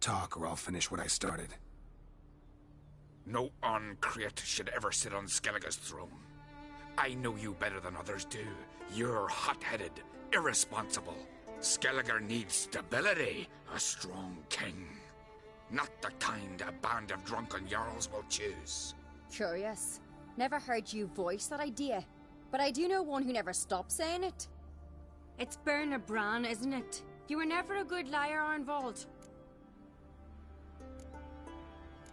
talk or I'll finish what I started. No on-crate should ever sit on Skellige's throne. I know you better than others do. You're hot-headed, irresponsible. Skellige needs stability, a strong king. Not the kind a band of drunken jarls will choose. Curious. Never heard you voice that idea. But I do know one who never stops saying it. It's Berna Bran, isn't it? You were never a good liar, Arnvald.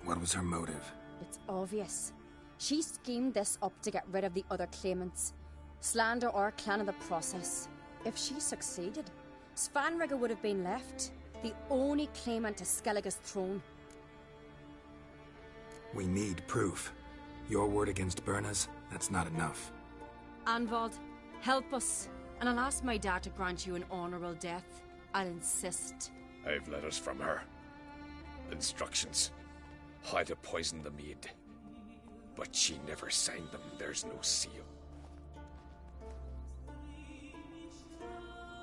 What was her motive? It's obvious. She schemed this up to get rid of the other claimants. Slander our clan in the process. If she succeeded, Svanrige would have been left, the only claimant to Skellige's throne. We need proof. Your word against Berna's, that's not enough. Arnvald, help us, and I'll ask my dad to grant you an honourable death. I'll insist. I've letters from her. Instructions. How to poison the mead. But she never signed them. There's no seal.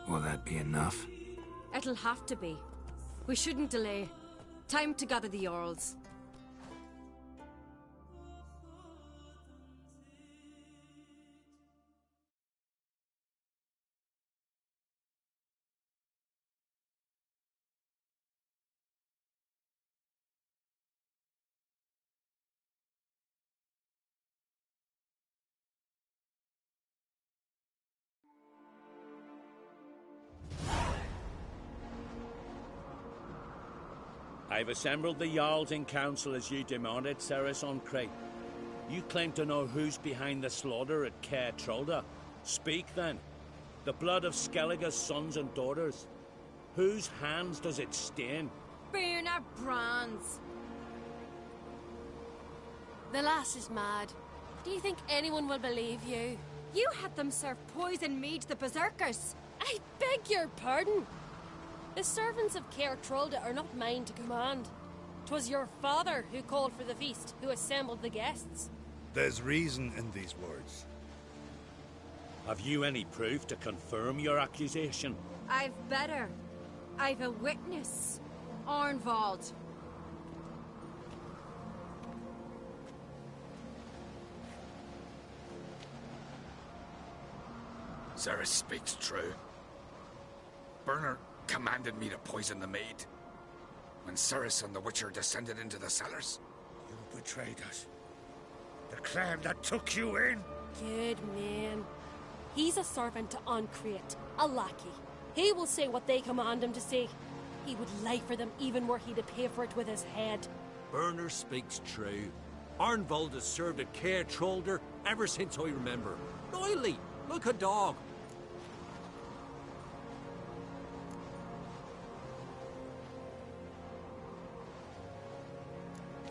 Will that be enough? It'll have to be. We shouldn't delay. Time to gather the Jarls. I've assembled the Jarls in council as you demanded, Ceres on Crate. You claim to know who's behind the slaughter at Caer Trolda. Speak then. The blood of Skellige's sons and daughters. Whose hands does it stain? Berna Bran's. The lass is mad. Do you think anyone will believe you? You had them serve poison mead to the berserkers. I beg your pardon. The servants of Caer Trolda are not mine to command. 'Twas your father who called for the feast, who assembled the guests. There's reason in these words. Have you any proof to confirm your accusation? I've better. I've a witness. Arnvald. Ceres speaks true. Berna commanded me to poison the maid. When Ceres and the Witcher descended into the cellars. You betrayed us. The clan that took you in. Good man. He's a servant to Ancrate, a lackey. He will say what they command him to say. He would lie for them even were he to pay for it with his head. Berner speaks true. Arnvald has served at Caer Trolder ever since I remember. Loyally, like a dog.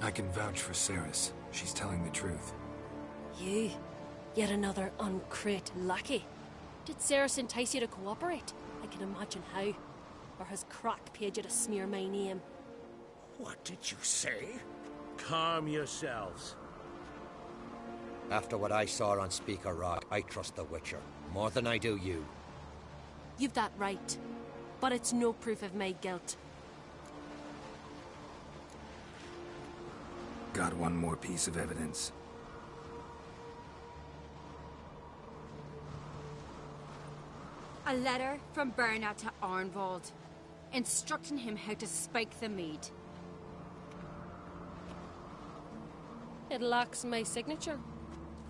I can vouch for Ceres. She's telling the truth. You? Yet another Ancrate lackey? Did Ceres entice you to cooperate? I can imagine how. Or has Crack paid you to smear my name? What did you say? Calm yourselves. After what I saw on Speaker Rock, I trust the Witcher. More than I do you. You've that right. But it's no proof of my guilt. Got one more piece of evidence. A letter from Berna to Arnvald, instructing him how to spike the mead. It lacks my signature.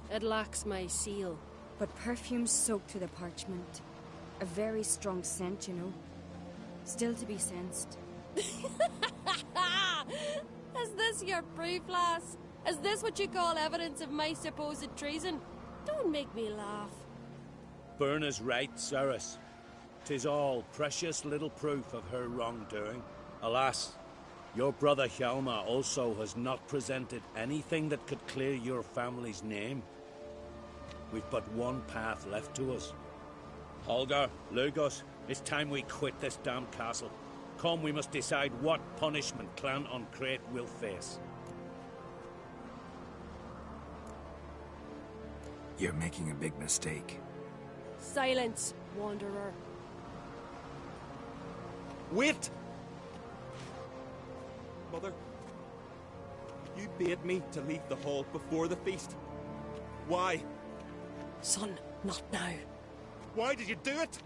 It lacks my seal. But perfume soaked through the parchment. A very strong scent, you know. Still to be sensed. Is this your proof, lass? Is this what you call evidence of my supposed treason? Don't make me laugh. Berna's right, Ceres. 'Tis all precious little proof of her wrongdoing. Alas, your brother Hjalmar also has not presented anything that could clear your family's name. We've but one path left to us. Holger, Lugos, it's time we quit this damned castle. Come, we must decide what punishment Clan Ancrate will face. You're making a big mistake. Silence, wanderer. Wait! Mother? You bade me to leave the hall before the feast. Why? Son, not now. Why did you do it?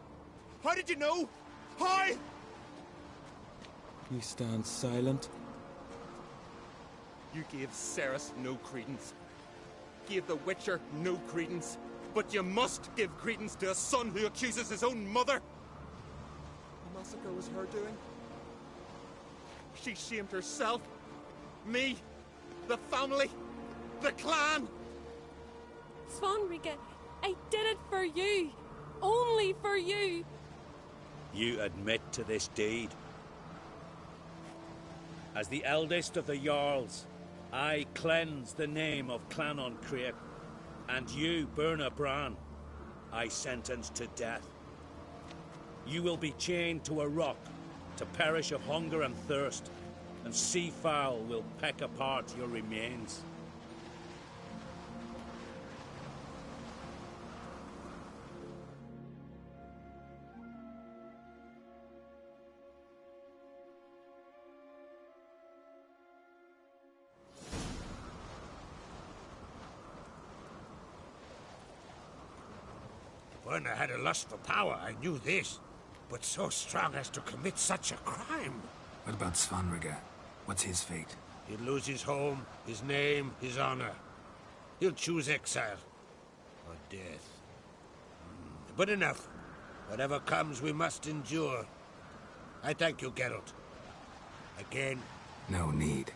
How did you know? How? You stand silent. You gave Cerys no credence. Gave the Witcher no credence. But you must give credence to a son who accuses his own mother. The massacre was her doing. She shamed herself. Me. The family. The clan. Svanrige, I did it for you. Only for you. You admit to this deed. As the eldest of the Jarls, I cleanse the name of Clan on Crete, and you, Berna Bran, I sentence to death. You will be chained to a rock to perish of hunger and thirst, and sea fowl will peck apart your remains. Werner had a lust for power, I knew this. But so strong as to commit such a crime. What about Svanrige? What's his fate? He'll lose his home, his name, his honor. He'll choose exile. Or death. But enough. Whatever comes, we must endure. I thank you, Geralt. Again. No need.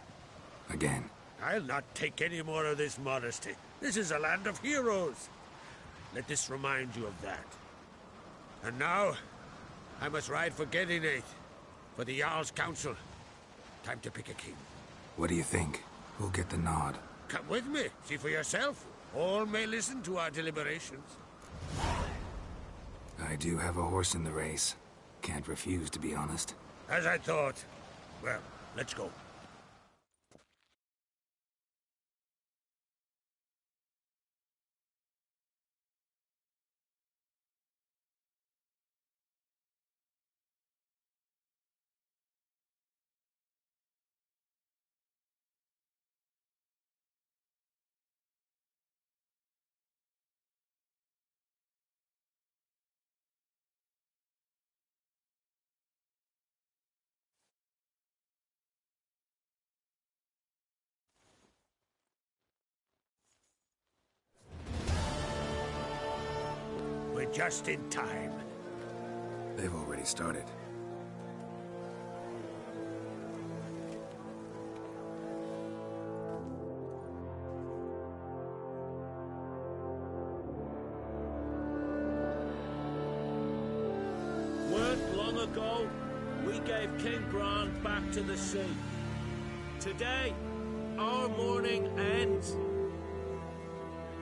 Again. I'll not take any more of this modesty. This is a land of heroes. Let this remind you of that. And now, I must ride for Gedinath, for the Jarl's Council. Time to pick a king. What do you think? Who'll get the nod? Come with me, see for yourself. All may listen to our deliberations. I do have a horse in the race. Can't refuse, to be honest. As I thought. Well, let's go. We're just in time. They've already started. Weren't long ago, we gave King Bran back to the sea. Today, our mourning ends.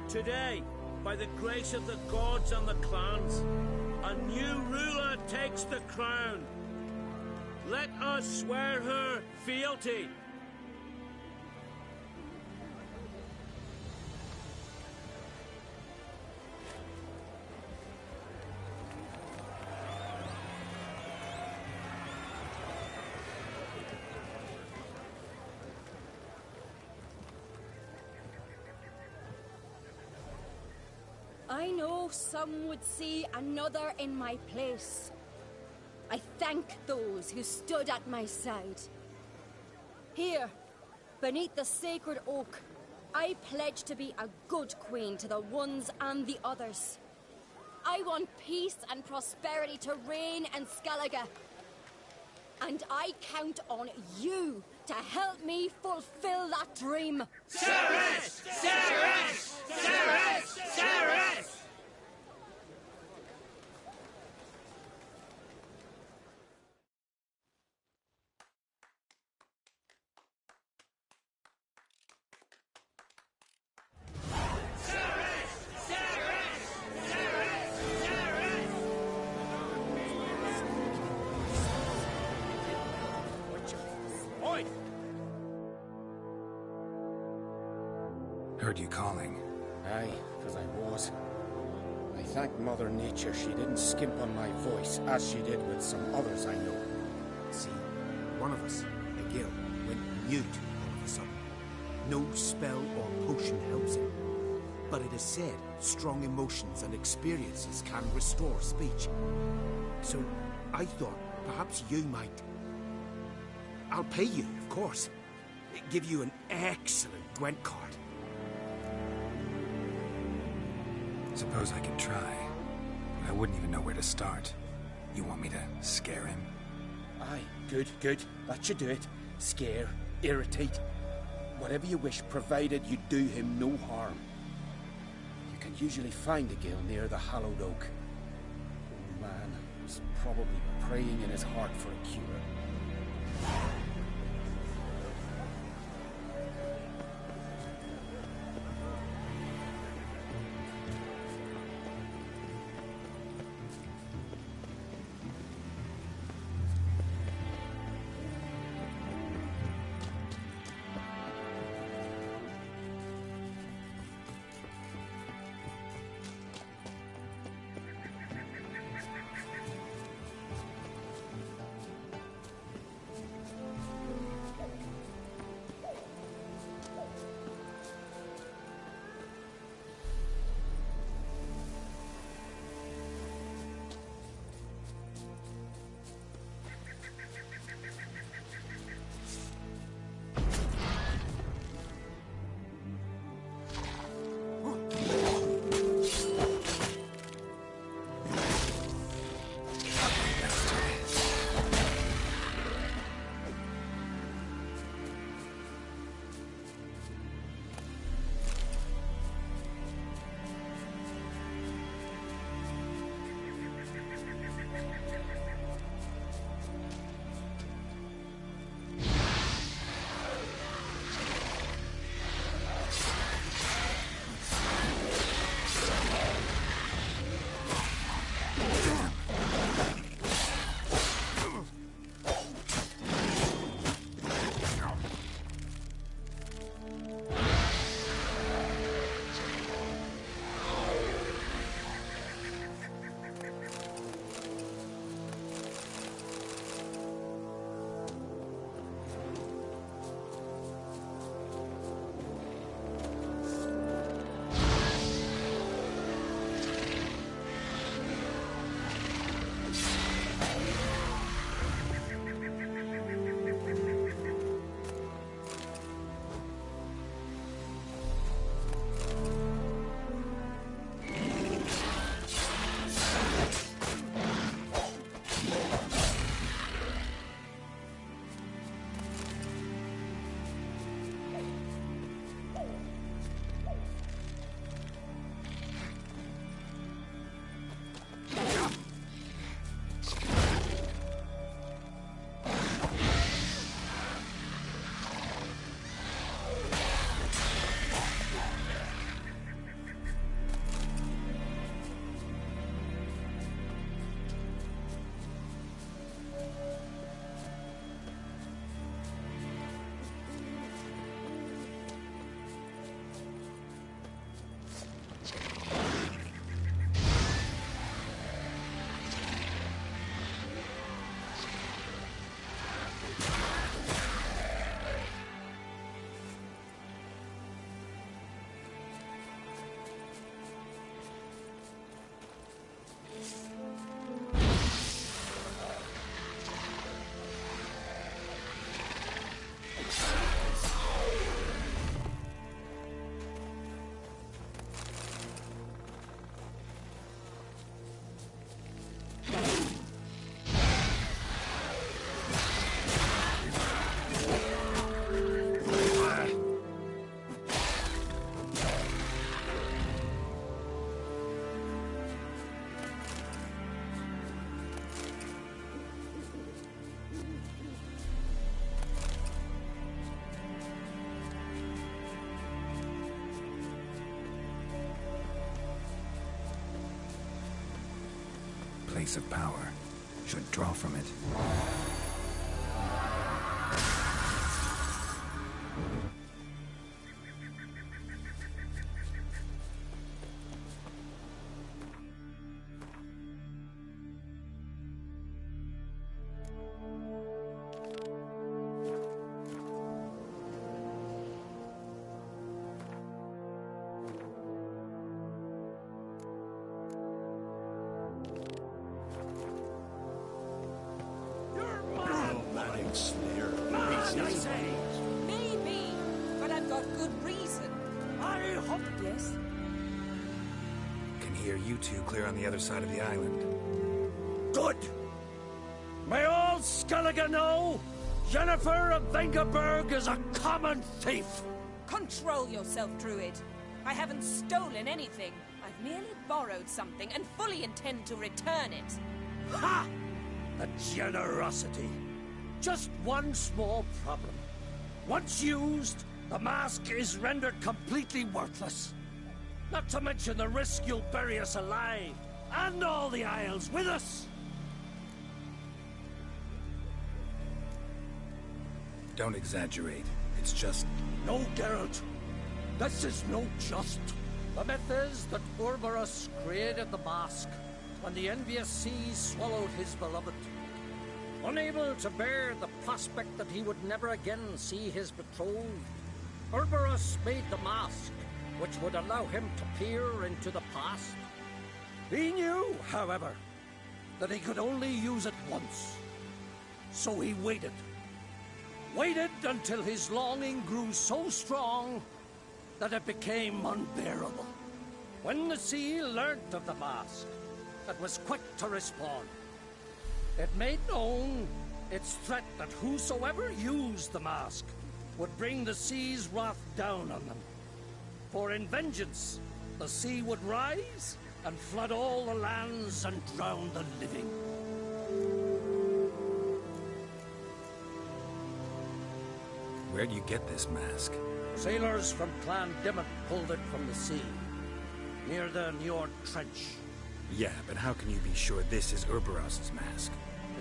Today, by the grace of the gods and the clans, a new ruler takes the crown. Let us swear her fealty. I know some would see another in my place. I thank those who stood at my side. Here, beneath the sacred oak, I pledge to be a good queen to the ones and the others. I want peace and prosperity to reign in Skellige. And I count on you to help me fulfill that dream. Cerys! Cerys! Cerys! Cerys! Heard you calling. Aye, because I was. I thank Mother Nature she didn't skimp on my voice, as she did with some others I know. See, one of us, Egil, went mute all of a sudden. No spell or potion helps him. But it is said strong emotions and experiences can restore speech. So I thought perhaps you might... I'll pay you, of course. Give you an excellent Gwent card. Suppose I could try, but I wouldn't even know where to start. You want me to scare him? Aye, good. That should do it. Scare, irritate. Whatever you wish, provided you do him no harm. You can usually find a gill near the hallowed oak. Old man was probably praying in his heart for a cure. Place of power. Should draw from it. got good reason. I hope... Yes? Can hear you two clear on the other side of the island. Good! May all Skellige know Jennifer of Vengerberg is a common thief! Control yourself, Druid. I haven't stolen anything. I've merely borrowed something and fully intend to return it. Ha! The generosity. Just one small problem. Once used, the mask is rendered completely worthless. Not to mention the risk you'll bury us alive, and all the Isles with us! Don't exaggerate. It's just... No, Geralt. This is no just. The myth is that Urberus created the mask when the envious seas swallowed his beloved. Unable to bear the prospect that he would never again see his betrothed, Urberus made the mask, which would allow him to peer into the past. He knew, however, that he could only use it once. So he waited. Waited until his longing grew so strong that it became unbearable. When the sea learnt of the mask, it was quick to respond. It made known its threat that whosoever used the mask would bring the sea's wrath down on them. For in vengeance, the sea would rise and flood all the lands and drown the living. Where'd you get this mask? Sailors from Clan Dimmock pulled it from the sea, near the Njord Trench. Yeah, but how can you be sure this is Urberus's mask?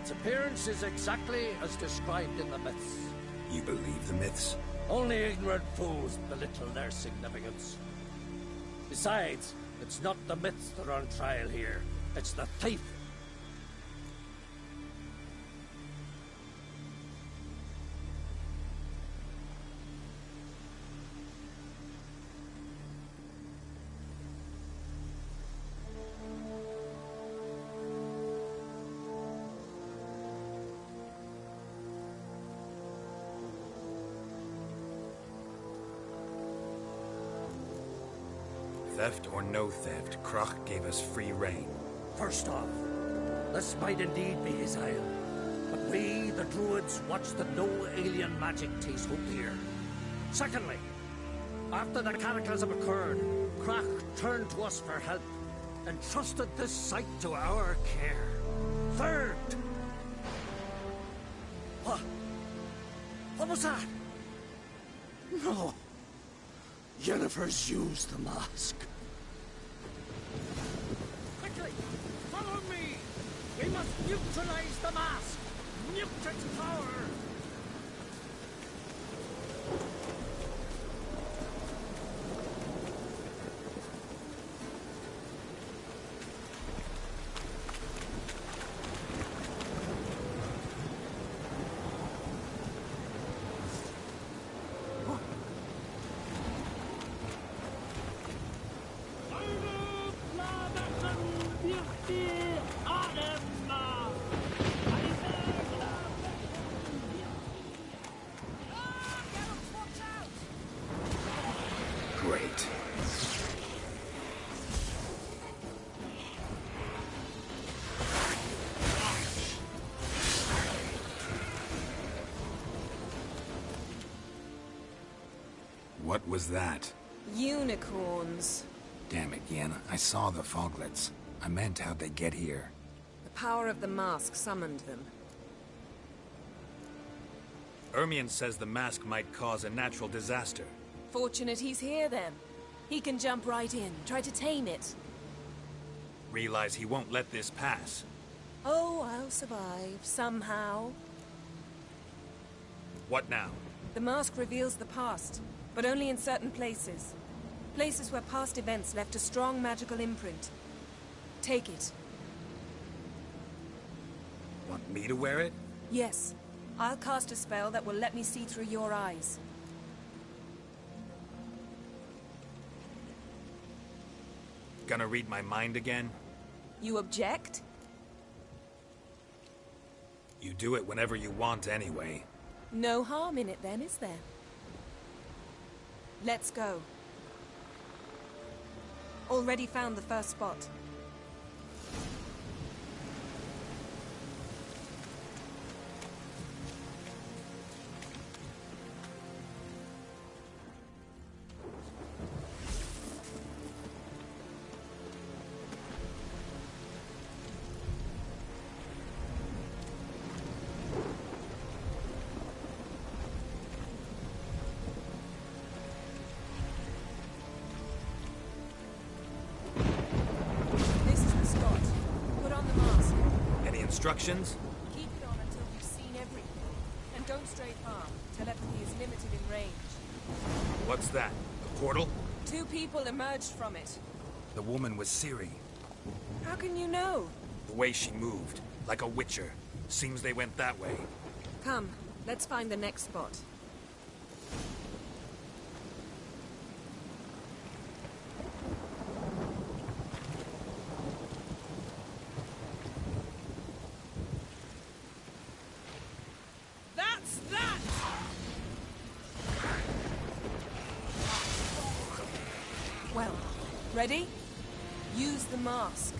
Its appearance is exactly as described in the myths. You believe the myths? Only ignorant fools belittle their significance. Besides, it's not the myths that are on trial here. It's the thief. Theft or no theft, Kroch gave us free rein. First off, this might indeed be his isle, but we, the Druids, watch that no alien magic takes hold here. Secondly, after the cataclysm occurred, Kroch turned to us for help, and trusted this site to our care. Third... What? What was that? No. Jennifer's used the mask. Quickly! Follow me! We must neutralize the mask! Nuke its power! Great. What was that? Unicorns. Damn it, Yen. I saw the foglets. I meant how'd they get here. The power of the mask summoned them. Ermion says the mask might cause a natural disaster. Fortunate he's here, then. He can jump right in, try to tame it. Realize he won't let this pass. Oh, I'll survive, somehow. What now? The mask reveals the past, but only in certain places. Places where past events left a strong magical imprint. Take it. Want me to wear it? Yes. I'll cast a spell that will let me see through your eyes. Gonna read my mind again? You object? You do it whenever you want anyway. No harm in it then, is there? Let's go. Already found the first spot. Instructions? Keep it on until you've seen everything. And don't stray far. Telepathy is limited in range. What's that? A portal? 2 people emerged from it. The woman was Ciri. How can you know? The way she moved. Like a witcher. Seems they went that way. Come, let's find the next spot. Well, ready? Use the mask.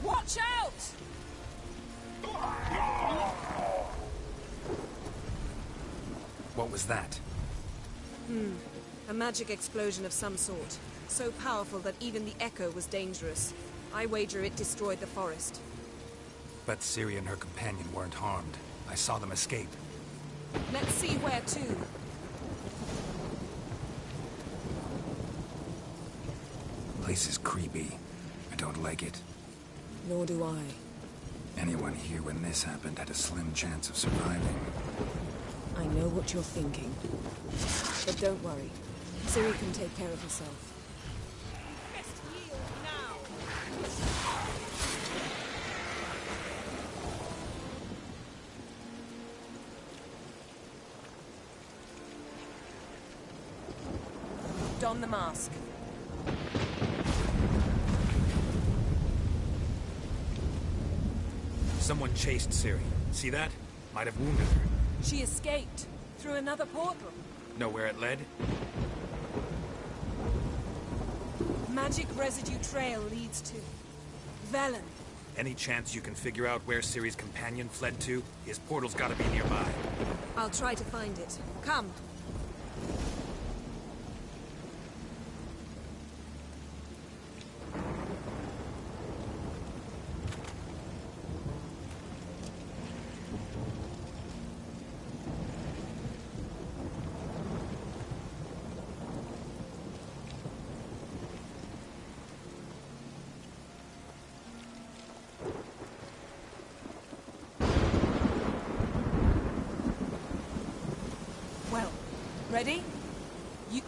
Watch out! What was that? A magic explosion of some sort. So powerful that even the echo was dangerous. I wager it destroyed the forest. But Ciri and her companion weren't harmed. I saw them escape. Let's see where to. Place is creepy. I don't like it. Nor do I. Anyone here when this happened had a slim chance of surviving. I know what you're thinking. But don't worry. Ciri can take care of herself. Don the mask. Someone chased Ciri. See that? Might have wounded her. She escaped. Through another portal. Know where it led? Magic residue trail leads to Velen. Any chance you can figure out where Ciri's companion fled to? His portal's gotta be nearby. I'll try to find it. Come. Ready? You...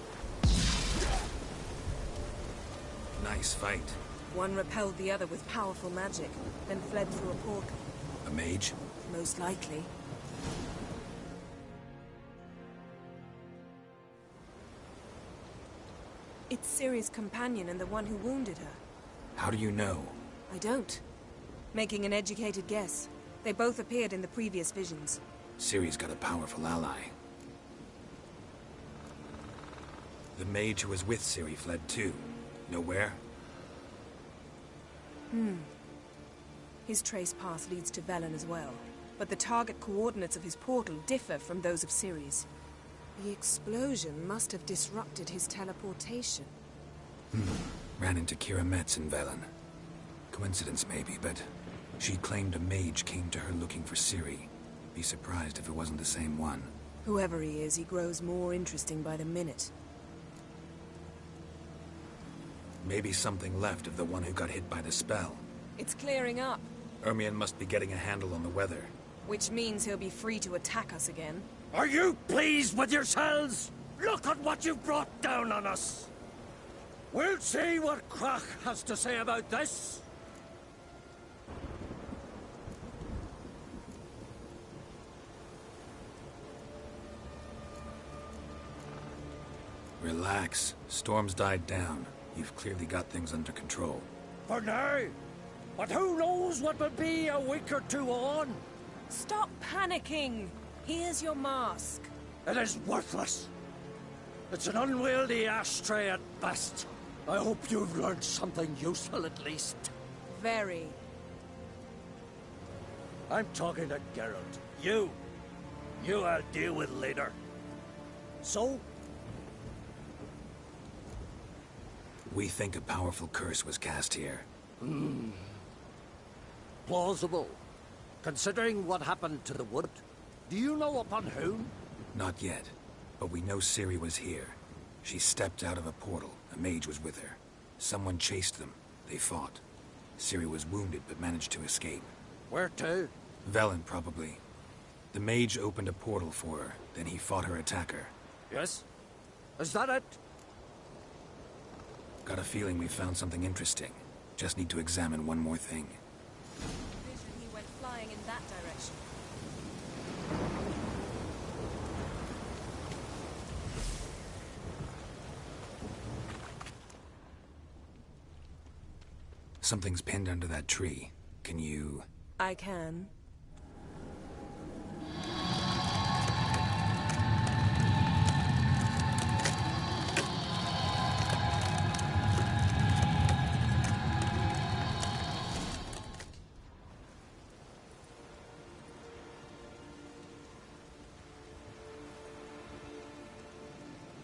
Nice fight. One repelled the other with powerful magic, then fled through a portal. A mage? Most likely. It's Ciri's companion and the one who wounded her. How do you know? I don't. Making an educated guess. They both appeared in the previous visions. Ciri's got a powerful ally. The mage who was with Ciri fled too. Know where? His trace path leads to Velen as well. But the target coordinates of his portal differ from those of Ciri's. The explosion must have disrupted his teleportation. Ran into Kira Metz in Velen. Coincidence maybe, but she claimed a mage came to her looking for Ciri. Be surprised if it wasn't the same one. Whoever he is, he grows more interesting by the minute. Maybe something left of the one who got hit by the spell. It's clearing up. Ermion must be getting a handle on the weather. Which means he'll be free to attack us again. Are you pleased with yourselves? Look at what you've brought down on us! We'll see what Krach has to say about this. Relax. Storm's died down. You've clearly got things under control. For now. But who knows what will be a week or two on? Stop panicking! Here's your mask. It is worthless. It's an unwieldy ashtray at best. I hope you've learned something useful at least. Very. I'm talking to Geralt. You I'll deal with later. So? We think a powerful curse was cast here. Plausible. Considering what happened to the wood. Do you know upon whom? Not yet, but we know Ciri was here. She stepped out of a portal. A mage was with her. Someone chased them. They fought. Ciri was wounded, but managed to escape. Where to? Velen, probably. The mage opened a portal for her, then he fought her attacker. Yes? Is that it? Got a feeling we found something interesting. Just need to examine one more thing. Vision he went flying in that direction. Something's pinned under that tree. Can you... I can.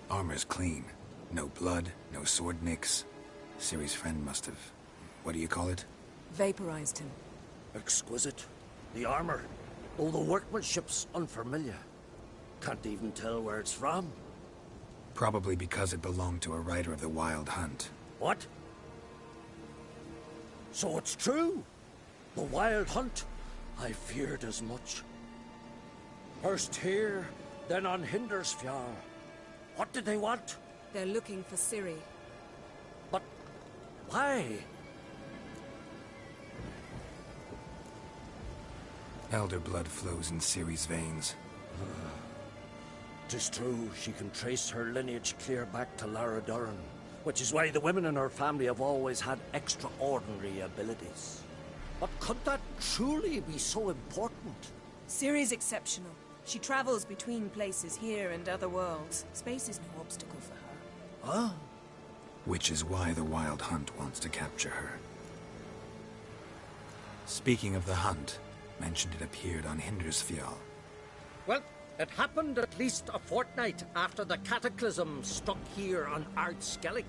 Armor's clean. No blood, no sword nicks. Ciri's friend must have... what do you call it? Vaporized him. Exquisite. The armor, though the workmanship's unfamiliar. Can't even tell where it's from. Probably because it belonged to a rider of the Wild Hunt. What? So it's true? The Wild Hunt? I feared as much. First here, then on Hindersfjall. What did they want? They're looking for Ciri. But why? Elder blood flows in Ciri's veins. 'Tis true, she can trace her lineage clear back to Lara Duran, which is why the women in her family have always had extraordinary abilities. But could that truly be so important? Ciri's exceptional. She travels between places here and other worlds. Space is no obstacle for her. Huh? Which is why the Wild Hunt wants to capture her. Speaking of the hunt, mentioned it appeared on Hindersfjall. Well, it happened at least a fortnight after the cataclysm struck here on Ardskellig.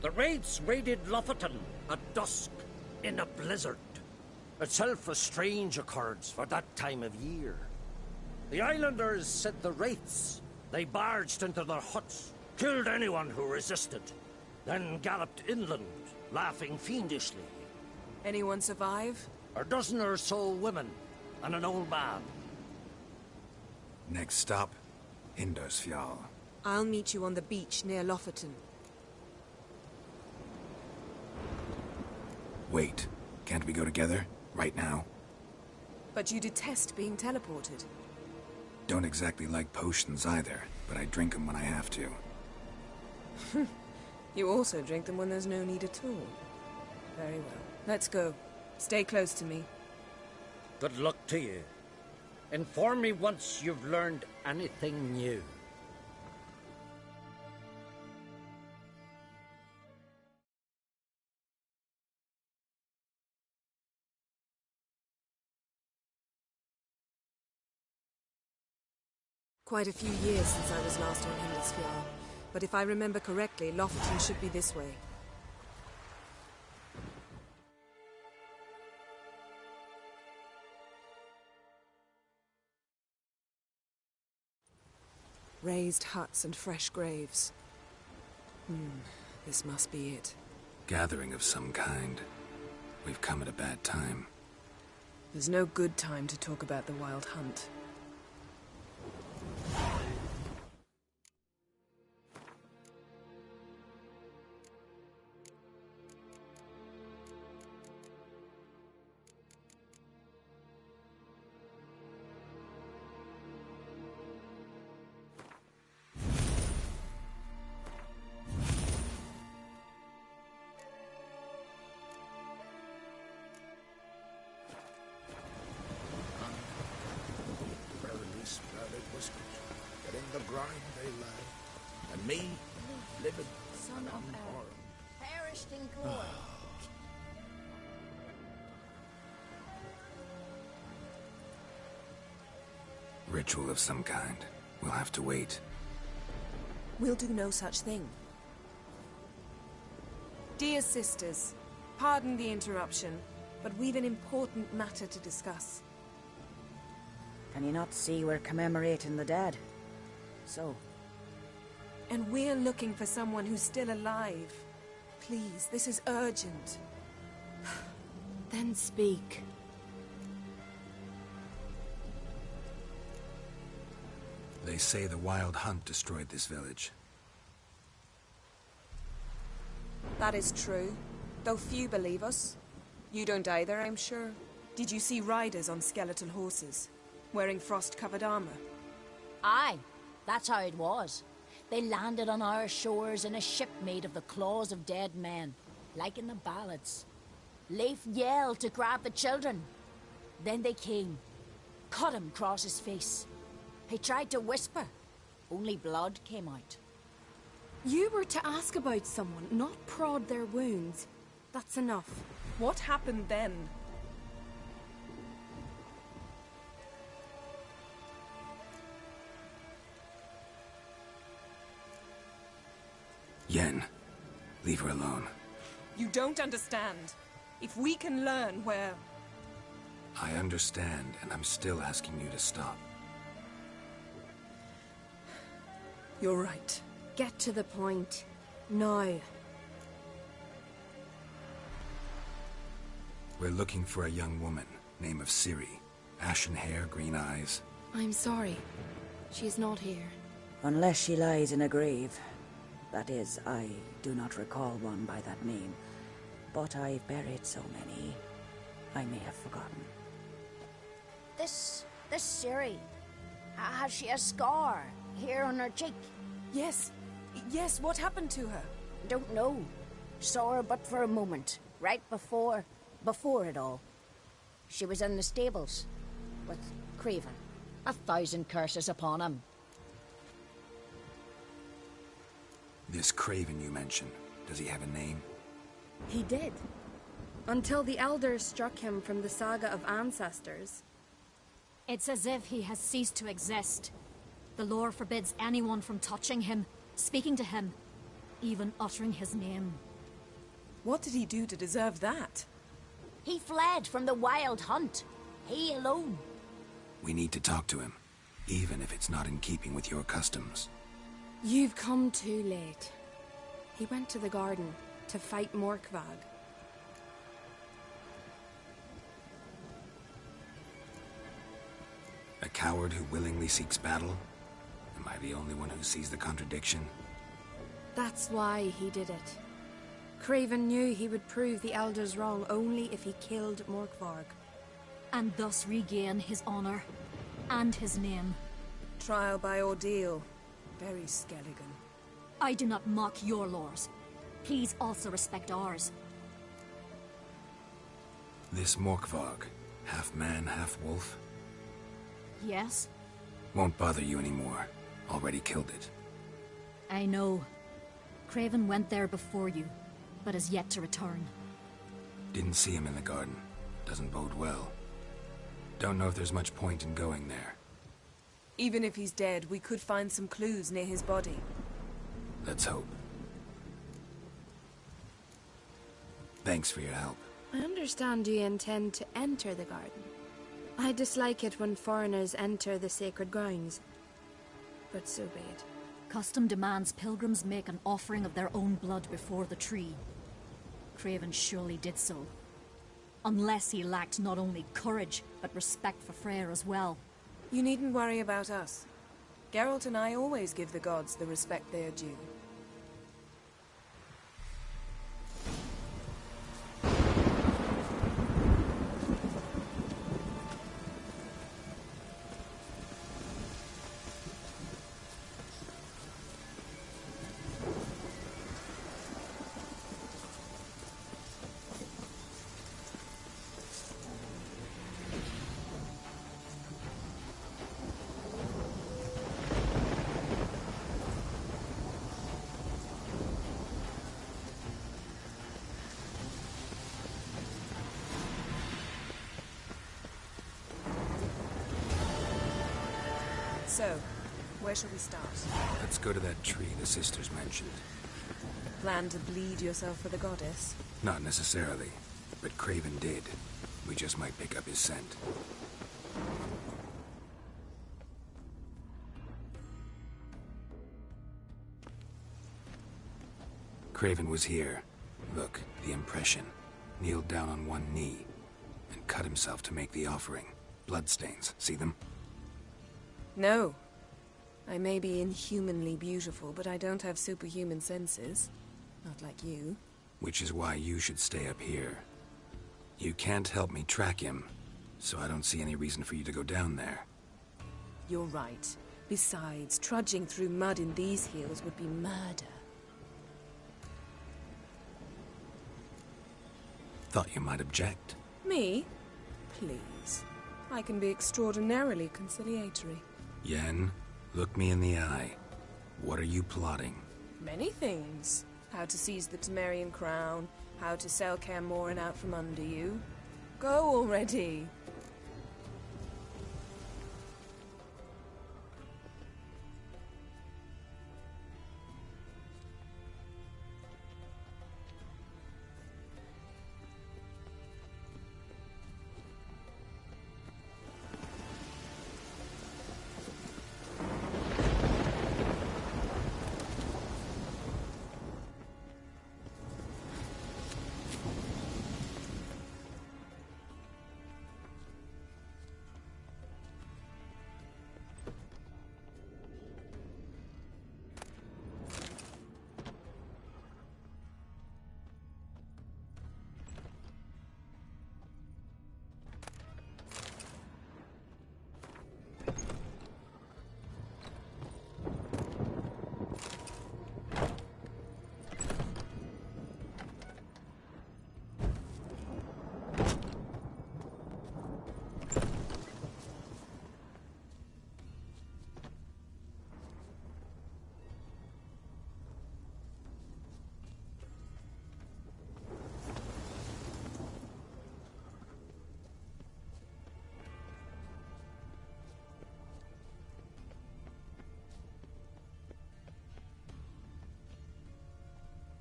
The raids raided Lofoten at dusk in a blizzard. Itself a strange occurrence for that time of year. The islanders said the wraiths. They barged into their huts, killed anyone who resisted, then galloped inland, laughing fiendishly. Anyone survive? A dozen or so women, and an old man. Next stop, Hindersfjall. I'll meet you on the beach near Lofoten. Wait, can't we go together? Right now? But you detest being teleported. Don't exactly like potions either, but I drink them when I have to. You also drink them when there's no need at all. Very well. Let's go. Stay close to me. Good luck to you. Inform me once you've learned anything new. Quite a few years since I was last on Hindersfjall, but if I remember correctly, Lofoten should be this way. Raised huts and fresh graves. This must be it. Gathering of some kind. We've come at a bad time. There's no good time to talk about the Wild Hunt. the ground they lay, and me living Son and of unharmed. perished in glory. Ritual of some kind. We'll have to wait. We'll do no such thing. Dear sisters, pardon the interruption, but we've an important matter to discuss. Can you not see we're commemorating the dead? So? And we're looking for someone who's still alive. Please, this is urgent. Then speak. They say the wild hunt destroyed this village. That is true, though few believe us. You don't either, I'm sure. Did you see riders on skeletal horses, wearing frost-covered armor? Aye, that's how it was. They landed on our shores in a ship made of the claws of dead men, like in the ballads. Leif yelled to grab the children. Then they came, cut him across his face. He tried to whisper, only blood came out. You were to ask about someone, not prod their wounds. That's enough. What happened then? Yen, leave her alone. You don't understand. If we can learn where... I understand, and I'm still asking you to stop. You're right. Get to the point. Now. We're looking for a young woman, name of Ciri. Ashen hair, green eyes. I'm sorry. She's not here. Unless she lies in a grave. That is, I do not recall one by that name. But I've buried so many, I may have forgotten. This Ciri, has she a scar here on her cheek? Yes, what happened to her? Don't know. Saw her but for a moment, right before it all. She was in the stables, with Craven. 1,000 curses upon him. This Craven you mentioned, does he have a name? He did. Until the elders struck him from the saga of ancestors. It's as if he has ceased to exist. The lore forbids anyone from touching him, speaking to him, even uttering his name. What did he do to deserve that? He fled from the wild hunt. He alone. We need to talk to him, even if it's not in keeping with your customs. You've come too late. He went to the garden to fight Morkvag. A coward who willingly seeks battle? Am I the only one who sees the contradiction? That's why he did it. Craven knew he would prove the elders wrong only if he killed Morkvarg. And thus regain his honor and his name. Trial by ordeal. Very Skelligan. I do not mock your laws. Please also respect ours. This Morkvarg, half man, half wolf? Yes? Won't bother you anymore. Already killed it. I know. Craven went there before you, but is yet to return. Didn't see him in the garden. Doesn't bode well. Don't know if there's much point in going there. Even if he's dead, we could find some clues near his body. Let's hope. Thanks for your help. I understand you intend to enter the garden. I dislike it when foreigners enter the sacred grounds. But so be it. Custom demands pilgrims make an offering of their own blood before the tree. Craven surely did so. Unless he lacked not only courage, but respect for Freyr as well. You needn't worry about us. Geralt and I always give the gods the respect they are due. So, where shall we start? Let's go to that tree the sisters mentioned. Plan to bleed yourself for the goddess? Not necessarily, but Craven did. We just might pick up his scent. Craven was here. Look, the impression. Kneeled down on one knee and cut himself to make the offering. Bloodstains, see them? No. I may be inhumanly beautiful, but I don't have superhuman senses. Not like you. Which is why you should stay up here. You can't help me track him, so I don't see any reason for you to go down there. You're right. Besides, trudging through mud in these hills would be murder. Thought you might object. Me? Please. I can be extraordinarily conciliatory. Yen, look me in the eye. What are you plotting? Many things. How to seize the Temerian crown, how to sell Kaer Morhen out from under you. Go already!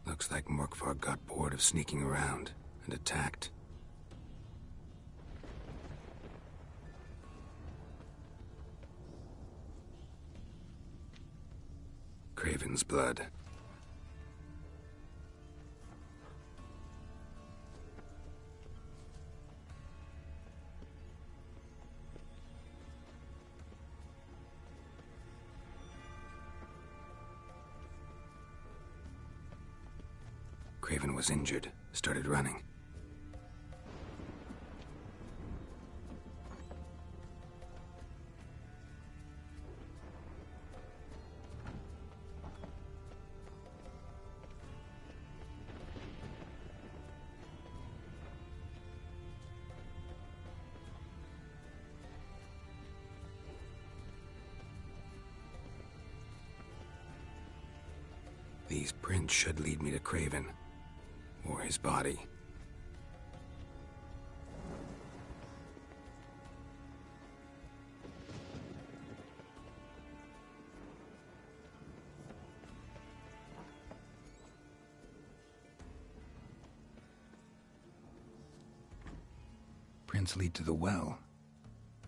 Looks like Murkvar got bored of sneaking around and attacked. Craven's blood. Craven was injured, started running. These prints should lead me to Craven. Or his body. Prints lead to the well.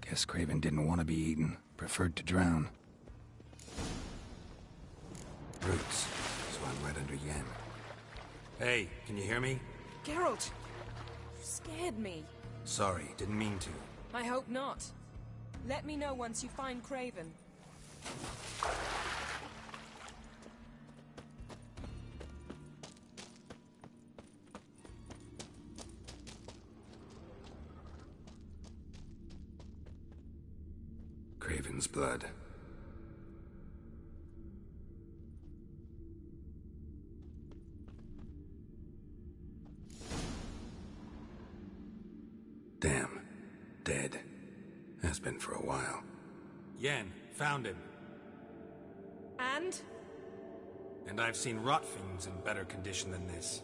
Guess Craven didn't want to be eaten, preferred to drown. Roots, so I'm right under Yen. Hey, can you hear me? Geralt! You scared me. Sorry, didn't mean to. I hope not. Let me know once you find Craven. Craven's blood. Damn. Dead. Has been for a while. Yen, found him. And? And I've seen rot fiends in better condition than this.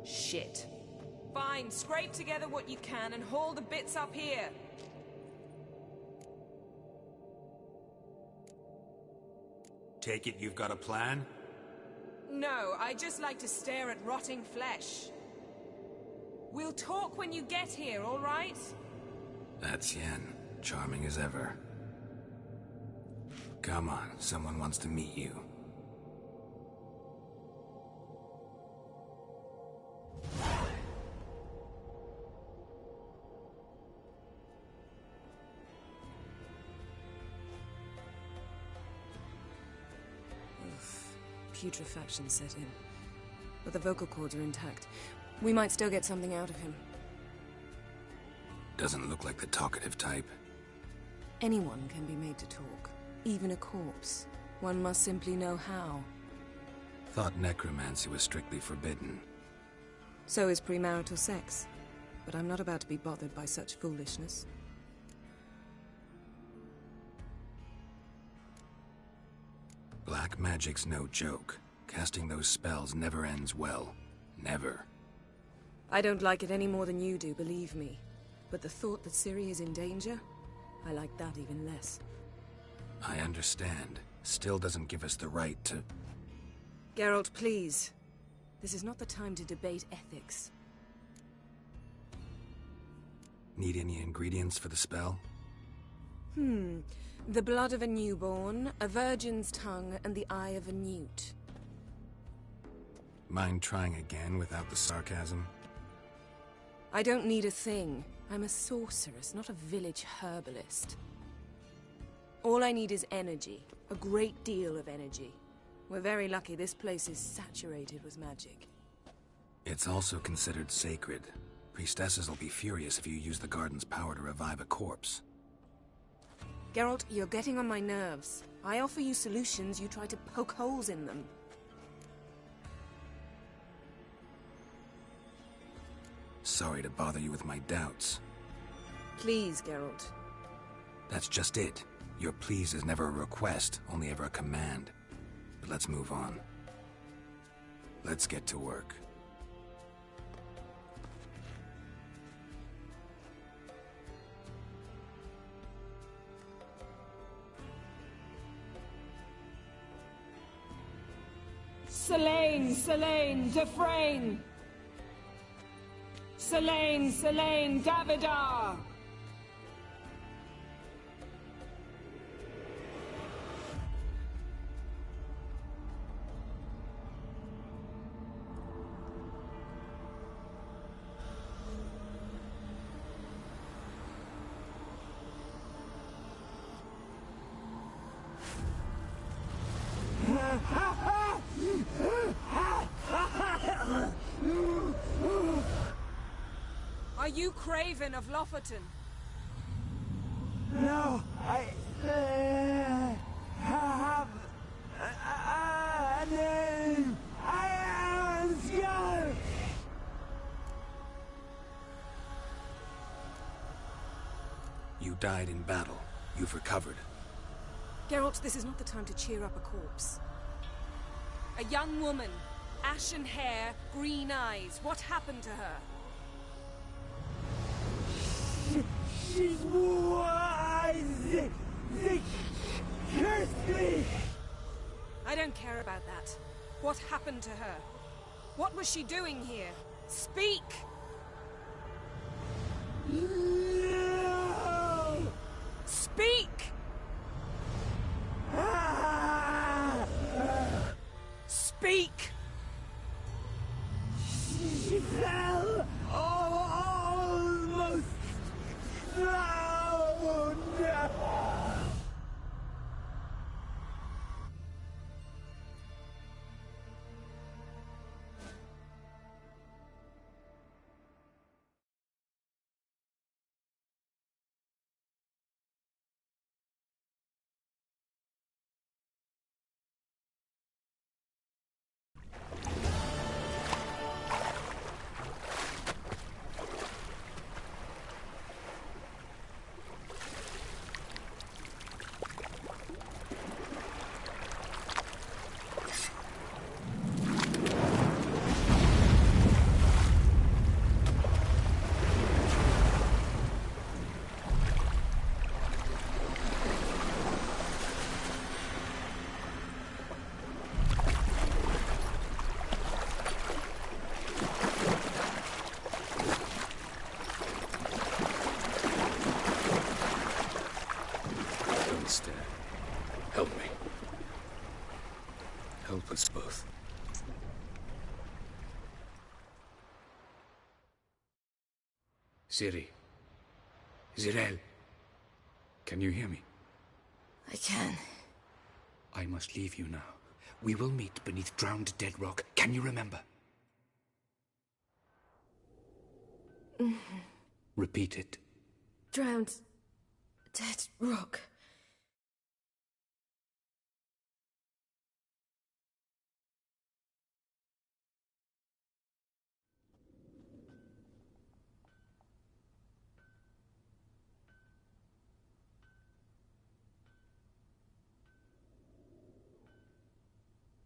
Shit. Fine, scrape together what you can and haul the bits up here. Take it you've got a plan? No, I just like to stare at rotting flesh. We'll talk when you get here, all right? That's Yen. Charming as ever. Come on, someone wants to meet you. Putrefaction set in. But the vocal cords are intact. We might still get something out of him. Doesn't look like the talkative type. Anyone can be made to talk. Even a corpse. One must simply know how. Thought necromancy was strictly forbidden. So is premarital sex. But I'm not about to be bothered by such foolishness. Black magic's no joke. Casting those spells never ends well. Never. I don't like it any more than you do, believe me. But the thought that Ciri is in danger? I like that even less. I understand. Still doesn't give us the right to... Geralt, please. This is not the time to debate ethics. Need any ingredients for the spell? The blood of a newborn, a virgin's tongue, and the eye of a newt. Mind trying again without the sarcasm? I don't need a thing. I'm a sorceress, not a village herbalist. All I need is energy. A great deal of energy. We're very lucky this place is saturated with magic. It's also considered sacred. Priestesses will be furious if you use the garden's power to revive a corpse. Geralt, you're getting on my nerves. I offer you solutions, you try to poke holes in them. Sorry to bother you with my doubts. Please, Geralt. That's just it. Your please is never a request, only ever a command. But let's move on. Let's get to work. Selene, Selene, Defrain! Selene, Selene, Davidar! Are you Craven of Lofoten? No, I have a name. I am Scar. You died in battle. You've recovered. Geralt, this is not the time to cheer up a corpse. A young woman, ashen hair, green eyes. What happened to her? She's wise. They cursed me. I don't care about that. What happened to her? What was she doing here? Speak! No! Speak! Speak! She fell almost drowned. must help me. Help us both. Ciri. Zirel. Can you hear me? I can. I must leave you now. We will meet beneath drowned dead rock. Can you remember? Repeat it. Drowned. Dead rock.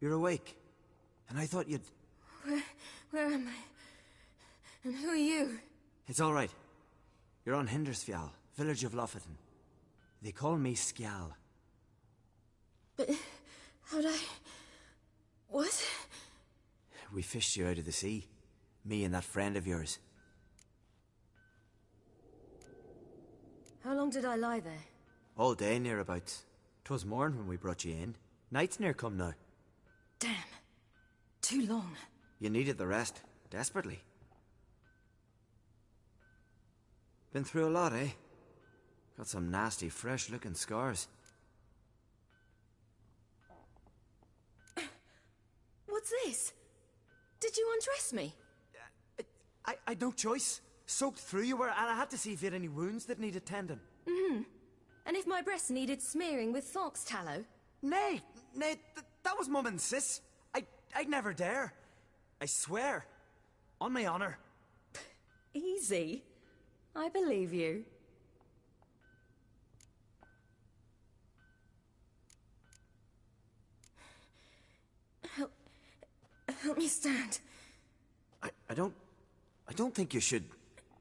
You're awake. And I thought you'd... Where am I? And who are you? It's all right. You're on Hindersfjall, village of Lofoten. They call me Skjal. But how'd I... What? We fished you out of the sea. Me and that friend of yours. How long did I lie there? All day nearabouts. 'Twas morn when we brought you in. Night's near come now. Damn. Too long. You needed the rest. Desperately. Been through a lot, eh? Got some nasty, fresh-looking scars. What's this? Did you undress me? I'd no choice. Soaked through you were, and I had to see if you had any wounds that needed tending. Mm-hmm. And if my breasts needed smearing with fox tallow? Nay, that was Mum and Sis. I'd never dare. I swear. On my honor. Easy. I believe you. Help me stand. I don't think you should...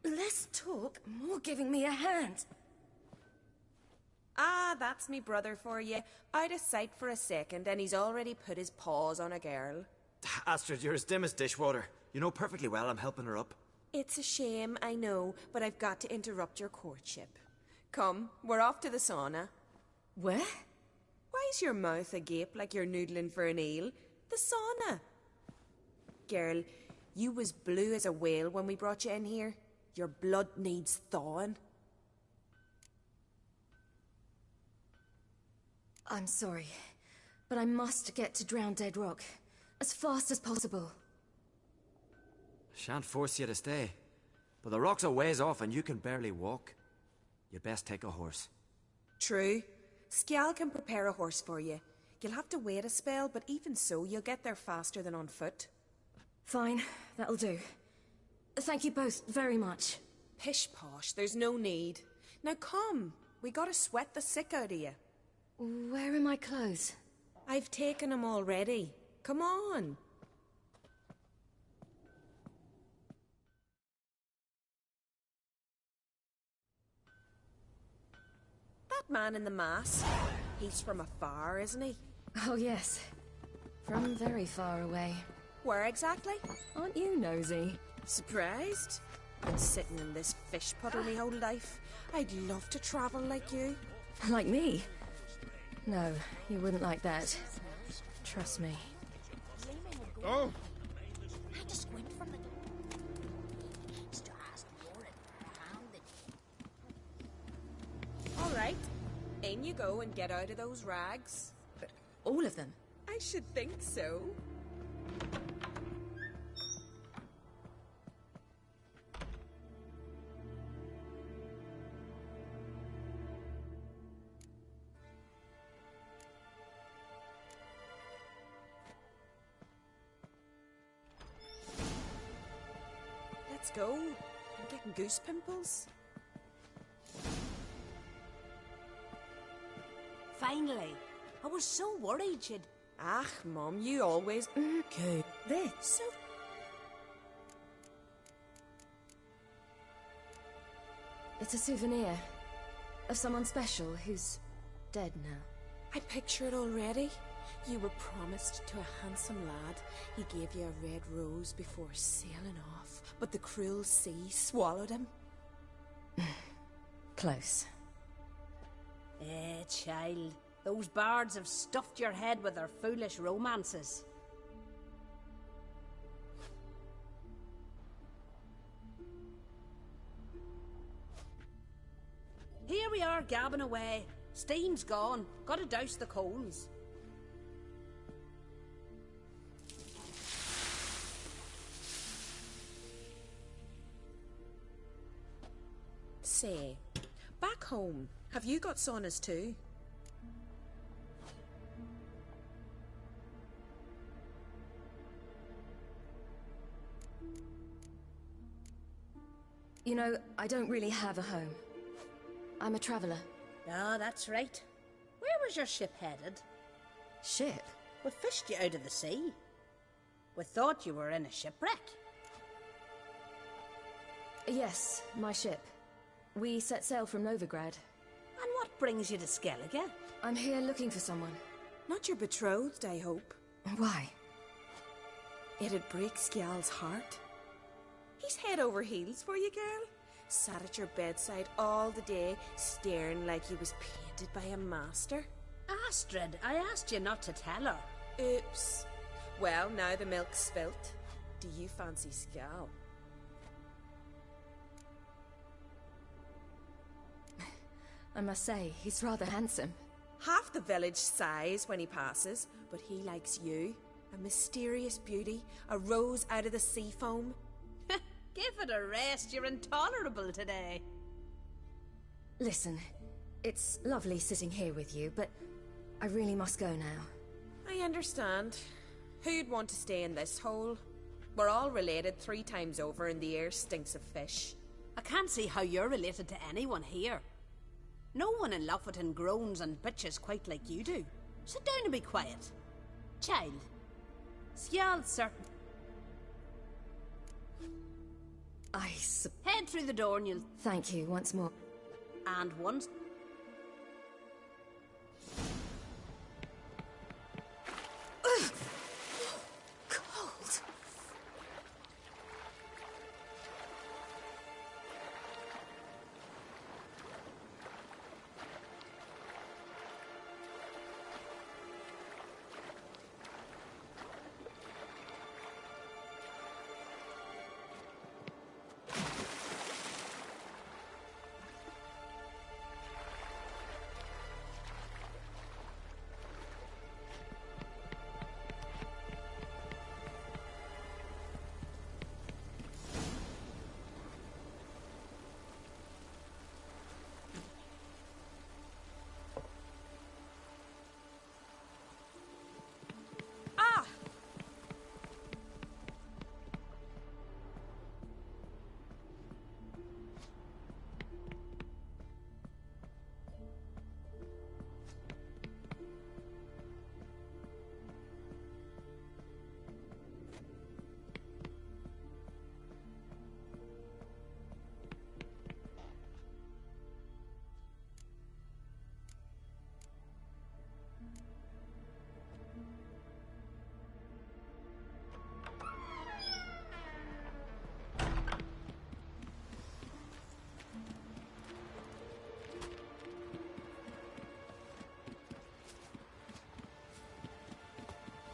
Less talk, more giving me a hand. Ah, that's me brother for you. Out of sight for a second, and he's already put his paws on a girl. Astrid, you're as dim as dishwater. You know perfectly well I'm helping her up. It's a shame, I know, but I've got to interrupt your courtship. Come, we're off to the sauna. Where? Why's your mouth agape like you're noodling for an eel? The sauna. Girl, you was blue as a whale when we brought you in here. Your blood needs thawing. I'm sorry, but I must get to Drowned Dead Rock as fast as possible. Shan't force you to stay, but the rock's a ways off and you can barely walk. You'd best take a horse. True. Skjal can prepare a horse for you. You'll have to wait a spell, but even so, you'll get there faster than on foot. Fine, that'll do. Thank you both very much. Pish-posh, there's no need. Now come, we gotta sweat the sick out of you. Where are my clothes? I've taken them already. Come on. That man in the mask, he's from afar, isn't he? Oh yes, from very far away. Where exactly? Aren't you nosy? Surprised? Been sitting in this fish puddle me whole life. I'd love to travel like you. Like me? No, you wouldn't like that. Trust me. Oh! All right. In you go and get out of those rags. All of them? I should think so. Let's go. I'm getting goose pimples. Finally. I was so worried you'd... Ach, Mum, you always... Okay. There. So... It's a souvenir of someone special who's dead now. I picture it already. You were promised to a handsome lad. He gave you a red rose before sailing off, but the cruel sea swallowed him. Close. child. Those bards have stuffed your head with their foolish romances. Here we are, gabbing away. Steam's gone. Gotta douse the coals. Say, back home, have you got saunas too? You know, I don't really have a home. I'm a traveller. Ah, that's right. Where was your ship headed? Ship? We fished you out of the sea. We thought you were in a shipwreck. Yes, my ship. We set sail from Novigrad. And what brings you to Skellige? I'm here looking for someone. Not your betrothed, I hope. Why? It'd break Skjal's heart. He's head over heels for you, girl. Sat at your bedside all the day, staring like he was painted by a master. Astrid, I asked you not to tell her. Oops. Well, now the milk's spilt. Do you fancy Skjal? I must say, he's rather handsome. Half the village sighs when he passes, but he likes you. A mysterious beauty, a rose out of the sea foam. Give it a rest, you're intolerable today. Listen, it's lovely sitting here with you, but I really must go now. I understand. Who'd want to stay in this hole? We're all related 3 times over and the air stinks of fish. I can't see how you're related to anyone here. No one in Lofoten groans and bitches quite like you do. Sit down and be quiet. Child, Skjal's certain. Head through the door and you'll... Thank you once more. And once... Cold.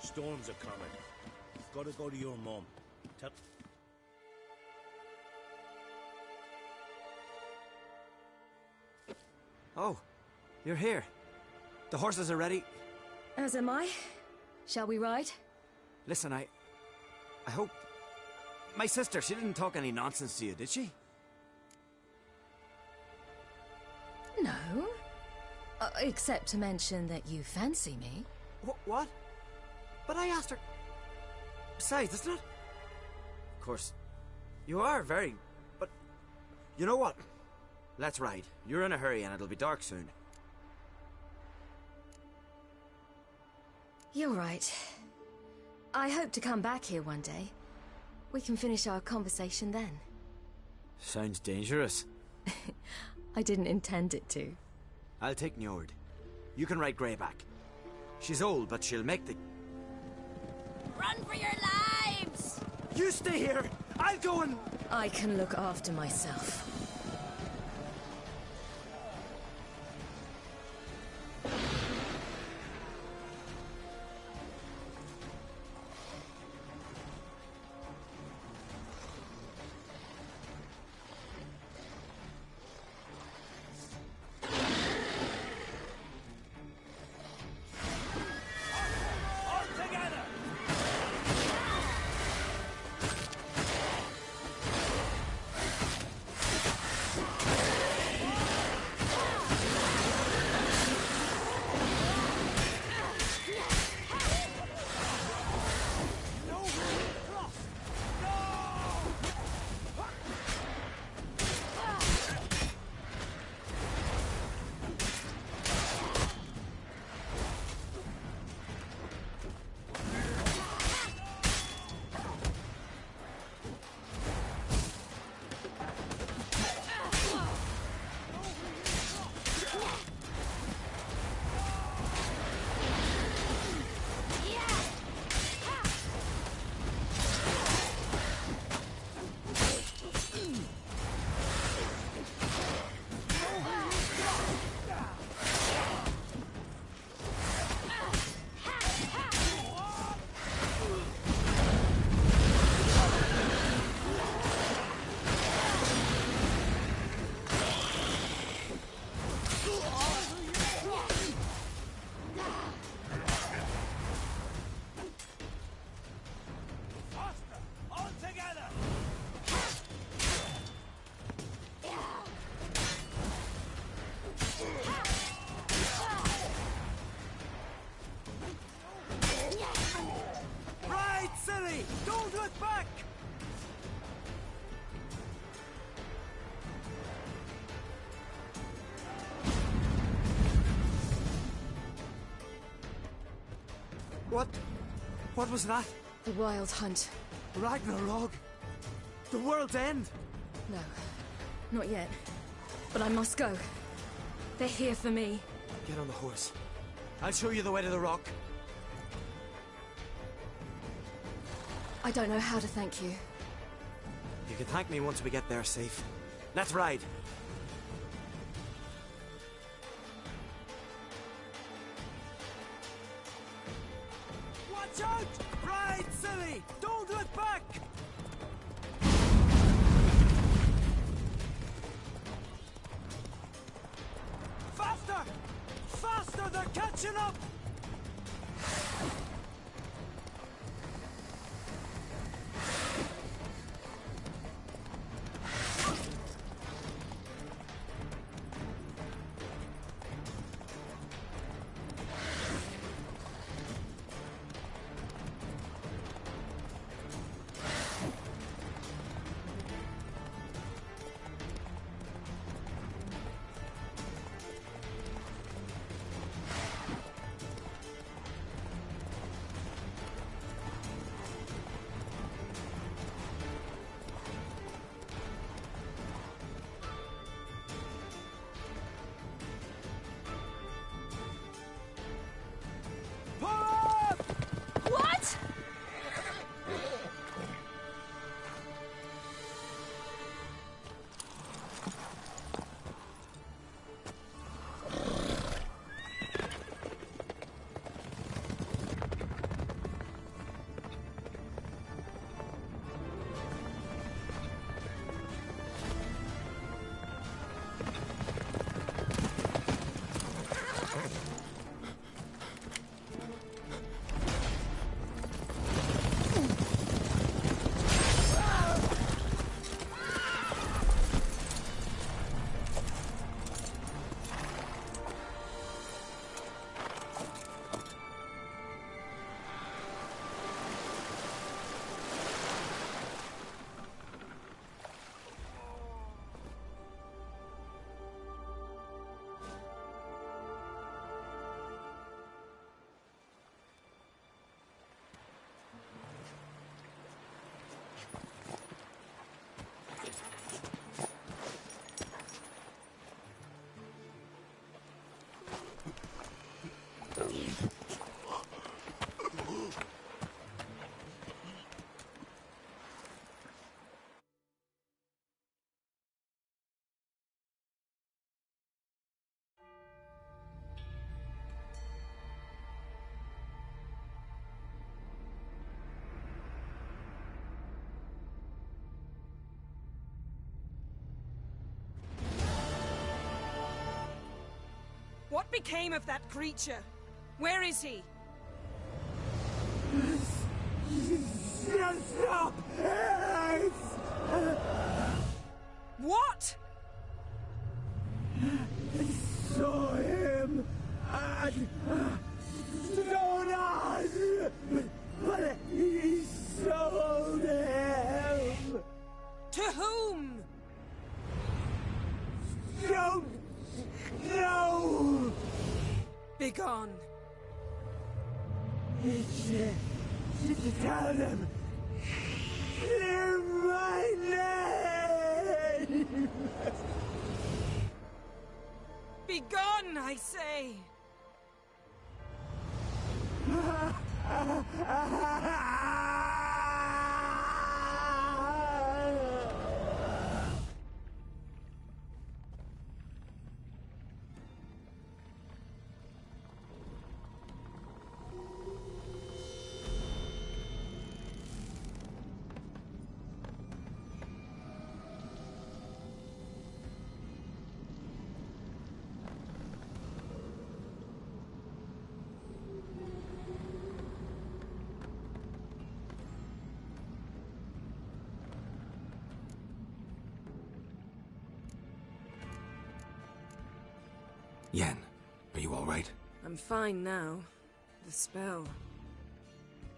Storms are coming. Gotta go to your mum. Tell... Oh, you're here. The horses are ready. As am I. Shall we ride? Listen, I hope... My sister, she didn't talk any nonsense to you, did she? No. Except to mention that you fancy me. What? But I asked her... Besides, it's not... Of course, you are very... But... You know what? Let's ride. You're in a hurry and it'll be dark soon. You're right. I hope to come back here one day. We can finish our conversation then. Sounds dangerous. I didn't intend it to. I'll take Njord. You can ride Greyback. She's old, but she'll make the... Run for your lives! You stay here! I'll go and... I can look after myself. What was that? The Wild Hunt. Ragnarok? The world's end? No, not yet. But I must go. They're here for me. Get on the horse. I'll show you the way to the rock. I don't know how to thank you. You can thank me once we get there safe. Let's ride. Watch out! Ride, silly! Don't look back! Faster! Faster! They're catching up! What? What became of that creature? Where is he? Stop! What? I saw him at Stonas, but he sold him. To whom? Don't know. Begone. Tell them. Clear my name. Begone, I say. Yen, are you all right? I'm fine now. The spell.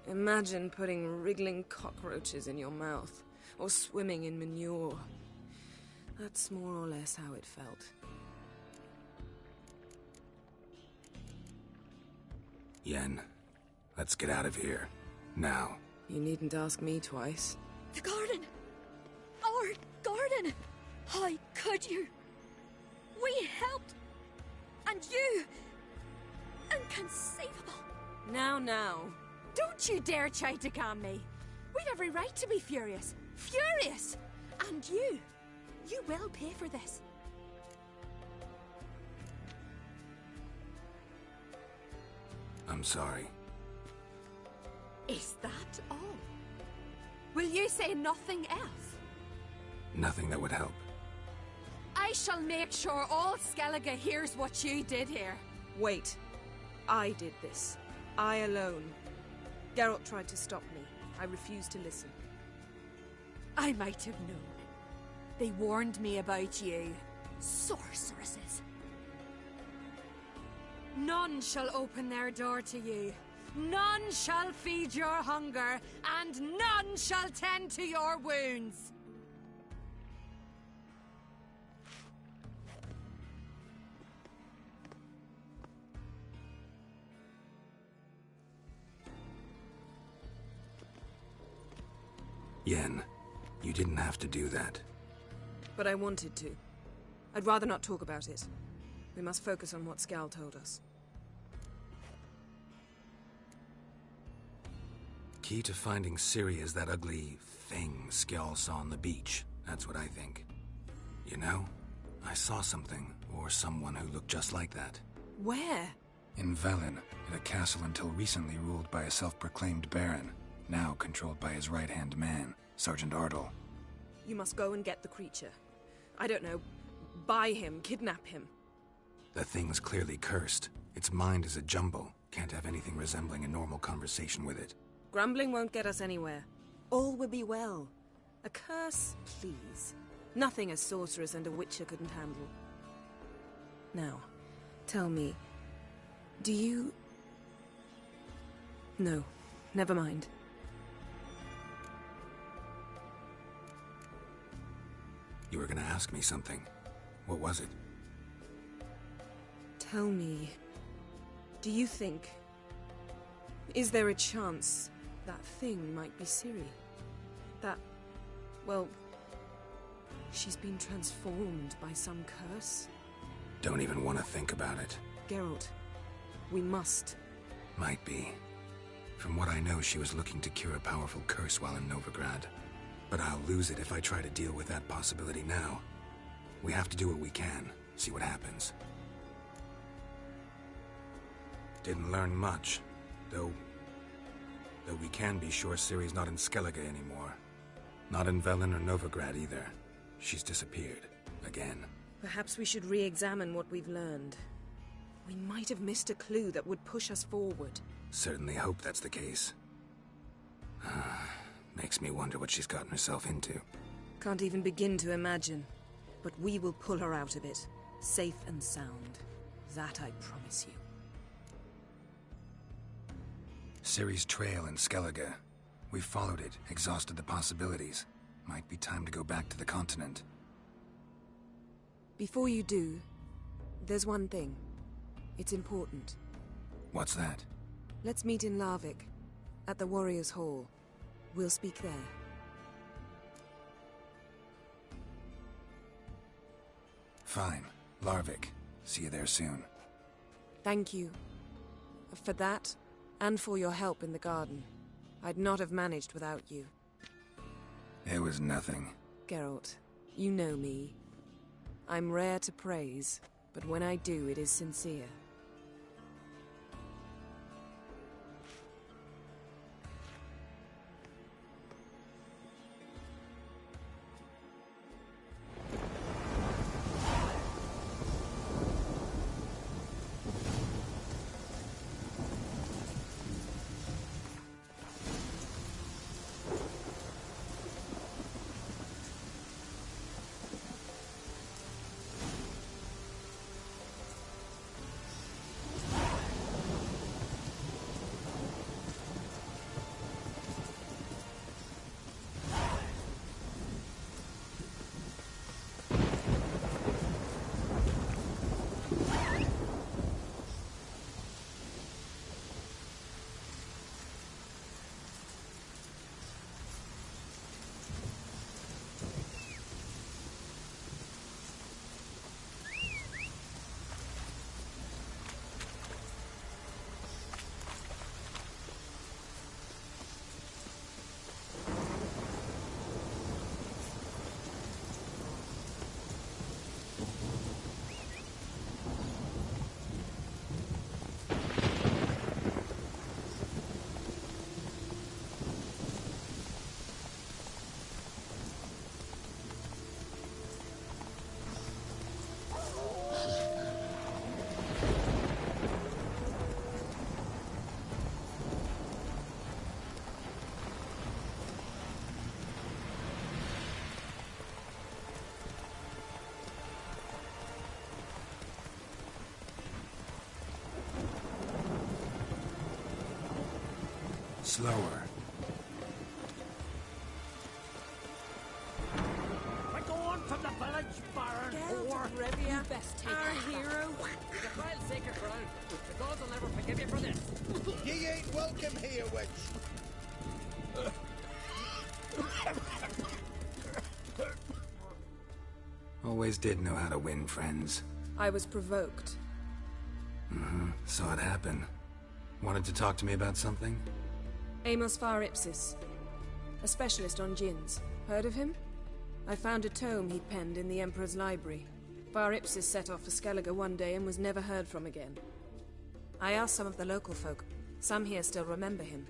Imagine putting wriggling cockroaches in your mouth, or swimming in manure. That's more or less how it felt. Yen, Let's get out of here. Now. You needn't ask me twice. The garden! Our garden! How could you? We helped! And you! Inconceivable! Now. Don't you dare try to calm me. We've every right to be furious. Furious! And you will pay for this. I'm sorry. Is that all? Will you say nothing else? Nothing that would help. I shall make sure all Skellige hears what you did here. Wait. I did this. I alone. Geralt tried to stop me. I refused to listen. I might have known. They warned me about you. Sorceresses. None shall open their door to you. None shall feed your hunger, and none shall tend to your wounds. Yen, you didn't have to do that. But I wanted to. I'd rather not talk about it. We must focus on what Skal told us. Key to finding Ciri is that ugly thing Skjall saw on the beach. That's what I think. You know, I saw something, or someone who looked just like that. Where? In Velen, in a castle until recently ruled by a self-proclaimed baron, now controlled by his right-hand man, Sergeant Ardle. You must go and get the creature. I don't know, buy him, kidnap him. The thing's clearly cursed. Its mind is a jumble. Can't have anything resembling a normal conversation with it. Grumbling won't get us anywhere. All will be well. A curse, please. Nothing a sorceress and a witcher couldn't handle. Now, tell me, do you... No, never mind. You were gonna ask me something. What was it? Tell me, do you think... Is there a chance that thing might be Ciri? That... well... she's been transformed by some curse? Don't even want to think about it. Geralt, we must. Might be. From what I know, she was looking to cure a powerful curse while in Novigrad. But I'll lose it if I try to deal with that possibility now. We have to do what we can, see what happens. Didn't learn much, though we can be sure Ciri's not in Skellige anymore. Not in Velen or Novigrad either. She's disappeared. Again. Perhaps we should re-examine what we've learned. We might have missed a clue that would push us forward. Certainly hope that's the case. Makes me wonder what she's gotten herself into. Can't even begin to imagine. But we will pull her out of it. Safe and sound. That I promise you. Ciri's trail in Skellige. We've followed it, exhausted the possibilities. Might be time to go back to the continent. Before you do, there's one thing. It's important. What's that? Let's meet in Larvik, at the Warriors' Hall. We'll speak there. Fine. Larvik. See you there soon. Thank you. For that, and for your help in the garden. I'd not have managed without you. It was nothing. Geralt, you know me. I'm rare to praise, but when I do, it is sincere. Slower. We're going from the village, Baron. Or You best take Our that. hero. you can try and sacred ground. The gods will never forgive you for this. Ye ain't welcome here, witch. Always did know how to win friends. I was provoked. Saw it happen. Wanted to talk to me about something? Amos Far Ipsis, a specialist on djinns. Heard of him? I found a tome he'd penned in the Emperor's library. Far Ipsis set off for Skellige one day and was never heard from again. I asked some of the local folk. Some here still remember him.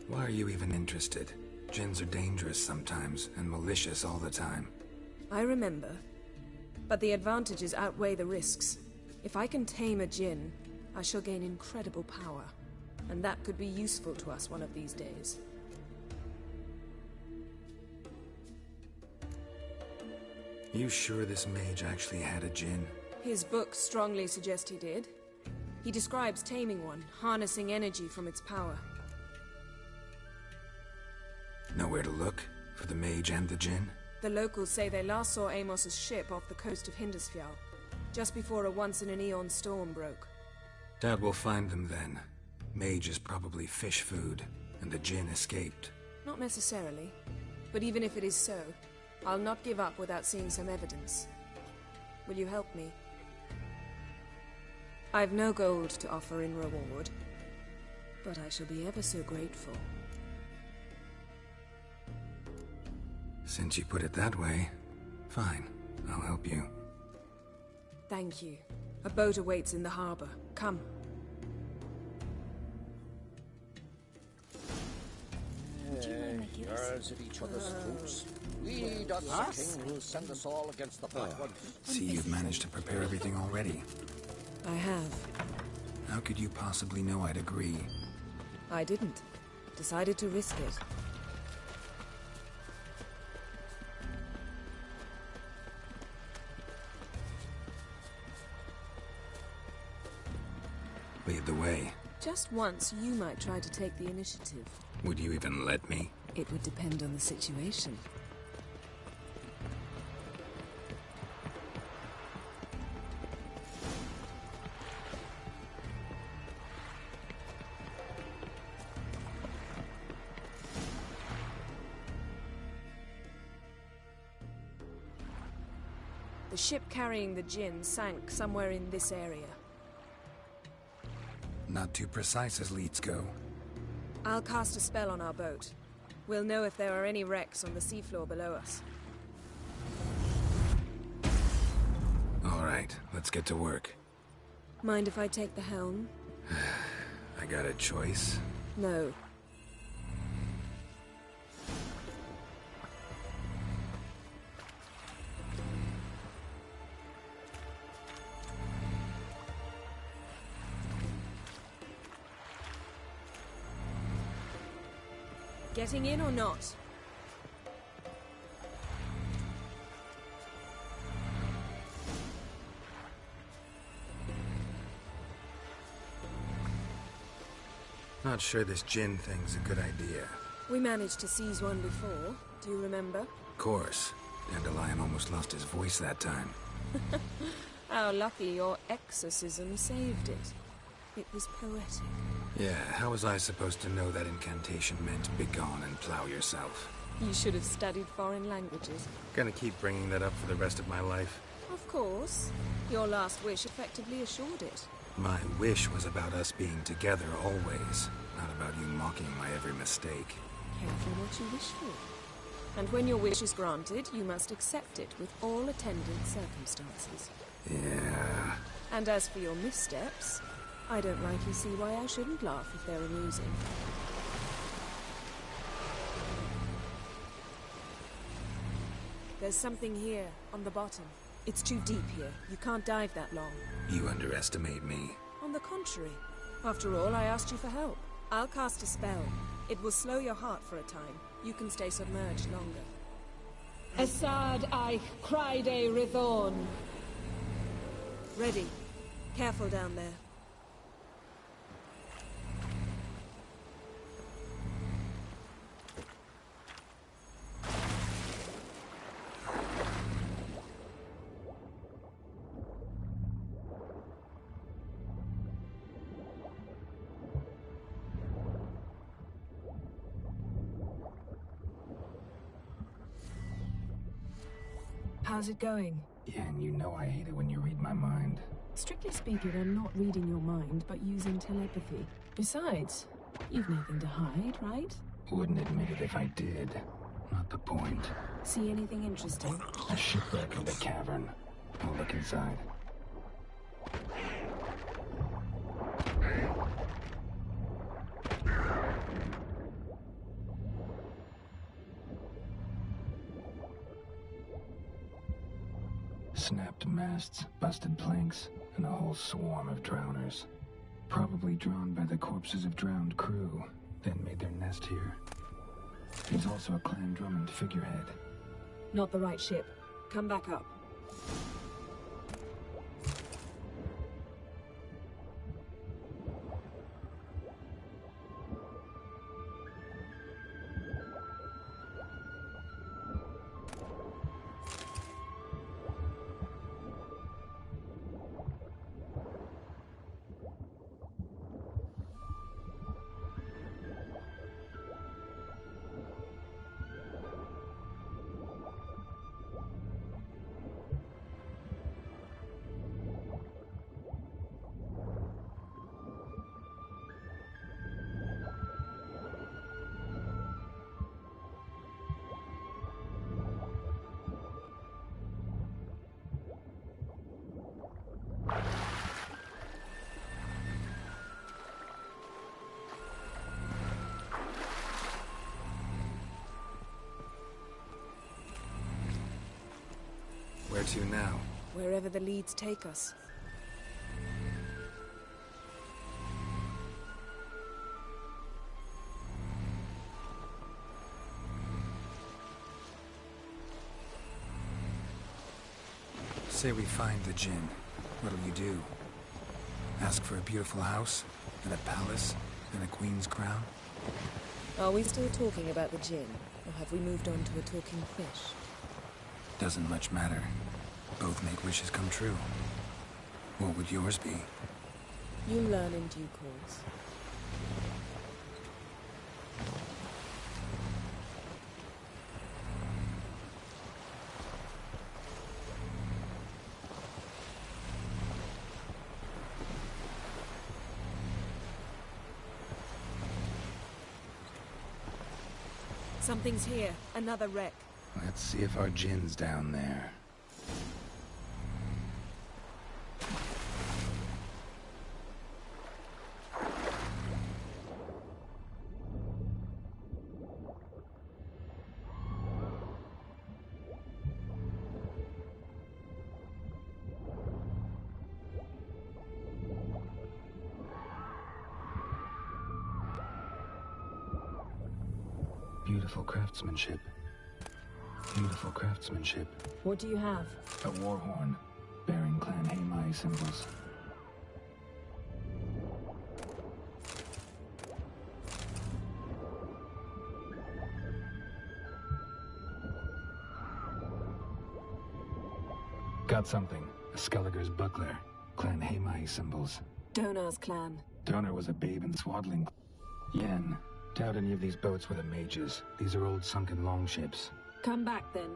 Why are you even interested? Djinns are dangerous sometimes, and malicious all the time. I remember. But the advantages outweigh the risks. If I can tame a djinn, I shall gain incredible power. And that could be useful to us one of these days. You sure this mage actually had a djinn? His books strongly suggest he did. He describes taming one, harnessing energy from its power. Nowhere to look? For the mage and the djinn? The locals say they last saw Amos's ship off the coast of Hindisfjall, just before a once-in-an-eon storm broke. Doubt we'll find them then. Mage is probably fish food, and the djinn escaped. Not necessarily. But even if it is so, I'll not give up without seeing some evidence. Will you help me? I've no gold to offer in reward, but I shall be ever so grateful. Since you put it that way, fine. I'll help you. Thank you. A boat awaits in the harbor. Come. Girls at each other's throats. We, Dutch King, will send us all against the Black Ones. See, you've managed to prepare everything already. I have. How could you possibly know I'd agree? I didn't. Decided to risk it. Lead the way. Just once, you might try to take the initiative. Would you even let me? It would depend on the situation. The ship carrying the djinn sank somewhere in this area. Not too precise as leads go. I'll cast a spell on our boat. We'll know if there are any wrecks on the seafloor below us. All right, let's get to work. Mind if I take the helm? I got a choice? No. Getting in or not? Not sure this djinn thing's a good idea. We managed to seize one before. Do you remember? Of course. Dandelion almost lost his voice that time. How lucky your exorcism saved it. It was poetic. Yeah, how was I supposed to know that incantation meant begone and plow yourself? You should have studied foreign languages. Gonna keep bringing that up for the rest of my life. Of course. Your last wish effectively assured it. My wish was about us being together always, not about you mocking my every mistake. Careful what you wish for. And when your wish is granted, you must accept it with all attendant circumstances. Yeah. And as for your missteps, I don't rightly see why I shouldn't laugh if they're amusing. There's something here, on the bottom. It's too deep here. You can't dive that long. You underestimate me. On the contrary. After all, I asked you for help. I'll cast a spell. It will slow your heart for a time. You can stay submerged longer. Assad I Cried Rithorn. Ready. Careful down there. How's it going? Yen, you know I hate it when you read my mind. Strictly speaking, I'm not reading your mind, but using telepathy. Besides, you've nothing to hide, right? Wouldn't admit it if I did. Not the point. See anything interesting? A shipwreck and a cavern. I'll look inside. Snapped masts, busted planks, and a whole swarm of drowners. Probably drawn by the corpses of drowned crew, then made their nest here. There's also a Clan Drummond figurehead. Not the right ship. Come back up. Where to now? Wherever the leads take us. Say we find the Jinn. What'll you do? Ask for a beautiful house? And a palace? And a queen's crown? Are we still talking about the Jinn? Or have we moved on to a talking fish? Doesn't much matter. Both make wishes come true. What would yours be? You'll learn in due course. Something's here. Another wreck. Let's see if our Jinn's down there. Beautiful craftsmanship. Beautiful craftsmanship. What do you have? A war horn, bearing Clan Haimai symbols. Got something. A Skelliger's buckler. Clan Haimai symbols. Donar's clan. Donar was a babe in swaddling. Yen. Doubt any of these boats were the mages. These are old sunken longships. Come back then.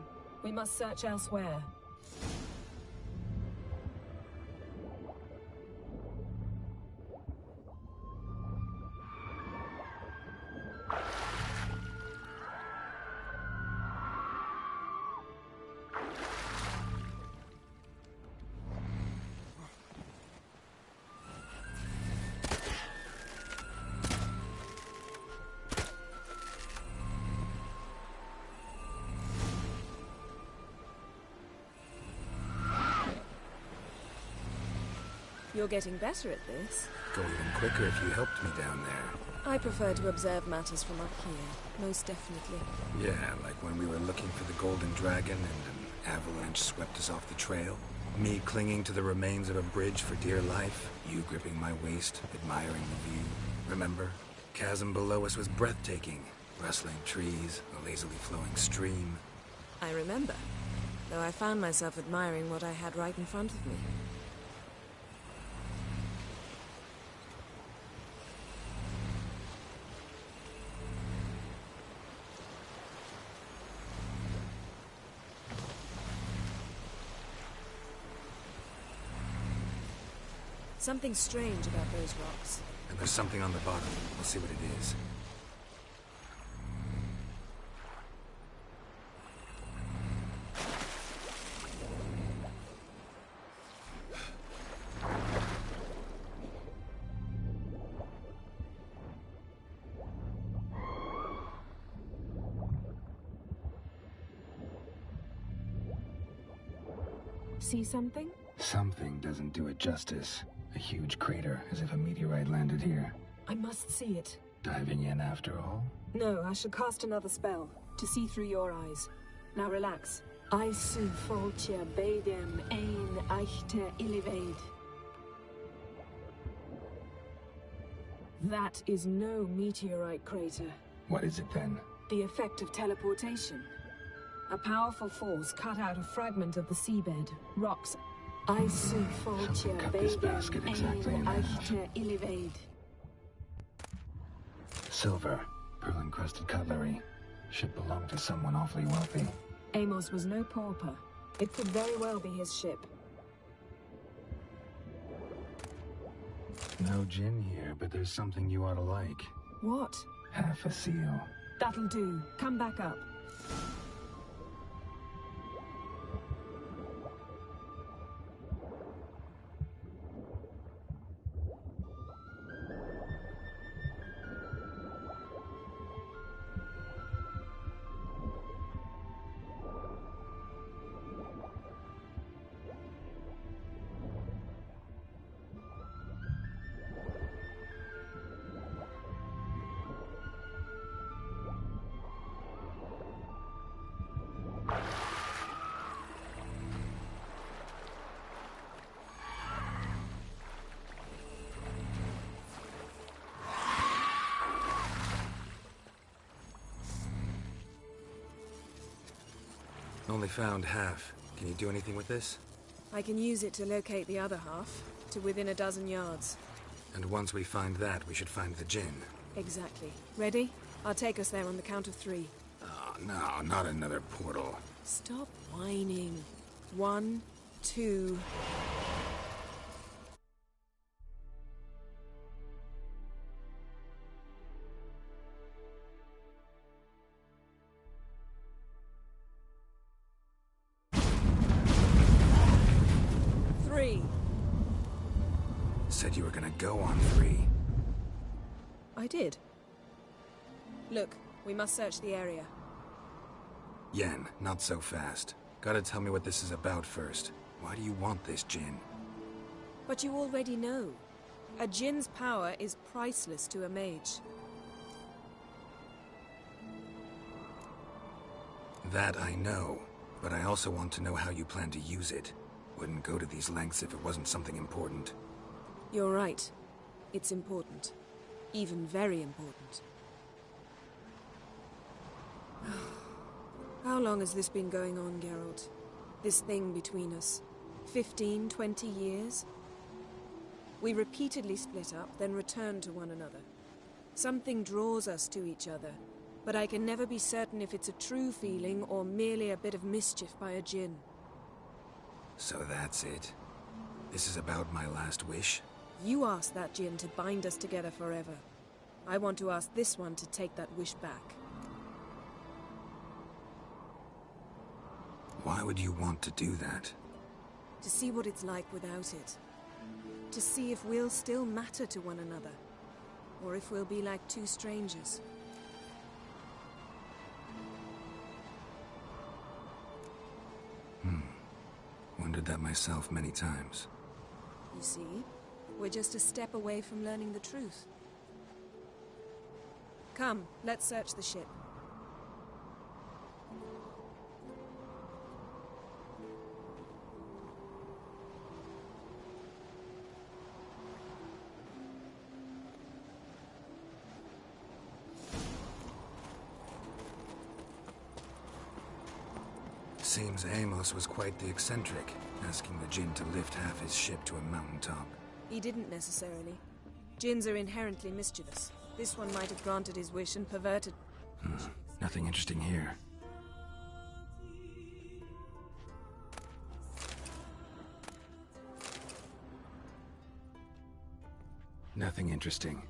We must search elsewhere. You're getting better at this. Go even quicker if you helped me down there. I prefer to observe matters from up here, most definitely. Yeah, like when we were looking for the Golden Dragon and an avalanche swept us off the trail. Me clinging to the remains of a bridge for dear life. You gripping my waist, admiring the view. Remember? Chasm below us was breathtaking. Rustling trees, a lazily flowing stream. I remember, though I found myself admiring what I had right in front of me. something strange about those rocks. And there's something on the bottom. We'll see what it is. See something? Something doesn't do it justice. A huge crater, as if a meteorite landed here. I must see it. Diving in after all? No, I shall cast another spell, to see through your eyes. Now relax. Isu foltja bedem ein eichte illivaid. That is no meteorite crater. What is it then? The effect of teleportation. A powerful force cut out a fragment of the seabed, rocks. Isu foltja bedem ein eichte illivaid. Silver, pearl-encrusted cutlery. Ship belonged to someone awfully wealthy. Amos was no pauper. It could very well be his ship. No gin here, but there's something you ought to like. What? Half a seal. That'll do. Come back up. Only found half. Can you do anything with this? I can use it to locate the other half, to within a dozen yards. And once we find that, we should find the gin. Exactly. Ready? I'll take us there on the count of 3. Oh, no, not another portal. Stop whining. 1, 2... Said you were gonna go on 3. I did. Look, we must search the area. Yen, not so fast. Gotta tell me what this is about first. Why do you want this gin? But you already know. A djinn's power is priceless to a mage. That I know, but I also want to know how you plan to use it. Wouldn't go to these lengths if it wasn't something important. You're right. It's important. Even very important. How long has this been going on, Geralt? This thing between us? 15, 20 years? We repeatedly split up, then returned to one another. Something draws us to each other, but I can never be certain if it's a true feeling or merely a bit of mischief by a djinn. So that's it. This is about my last wish? You asked that djinn to bind us together forever. I want to ask this one to take that wish back. Why would you want to do that? To see what it's like without it. To see if we'll still matter to one another. Or if we'll be like two strangers. Wondered that myself many times. You see? We're just a step away from learning the truth. Come, let's search the ship. Seems Amos was quite the eccentric, asking the djinn to lift half his ship to a mountaintop. He didn't necessarily. Djinns are inherently mischievous. This one might have granted his wish and perverted... Nothing interesting here. Nothing interesting.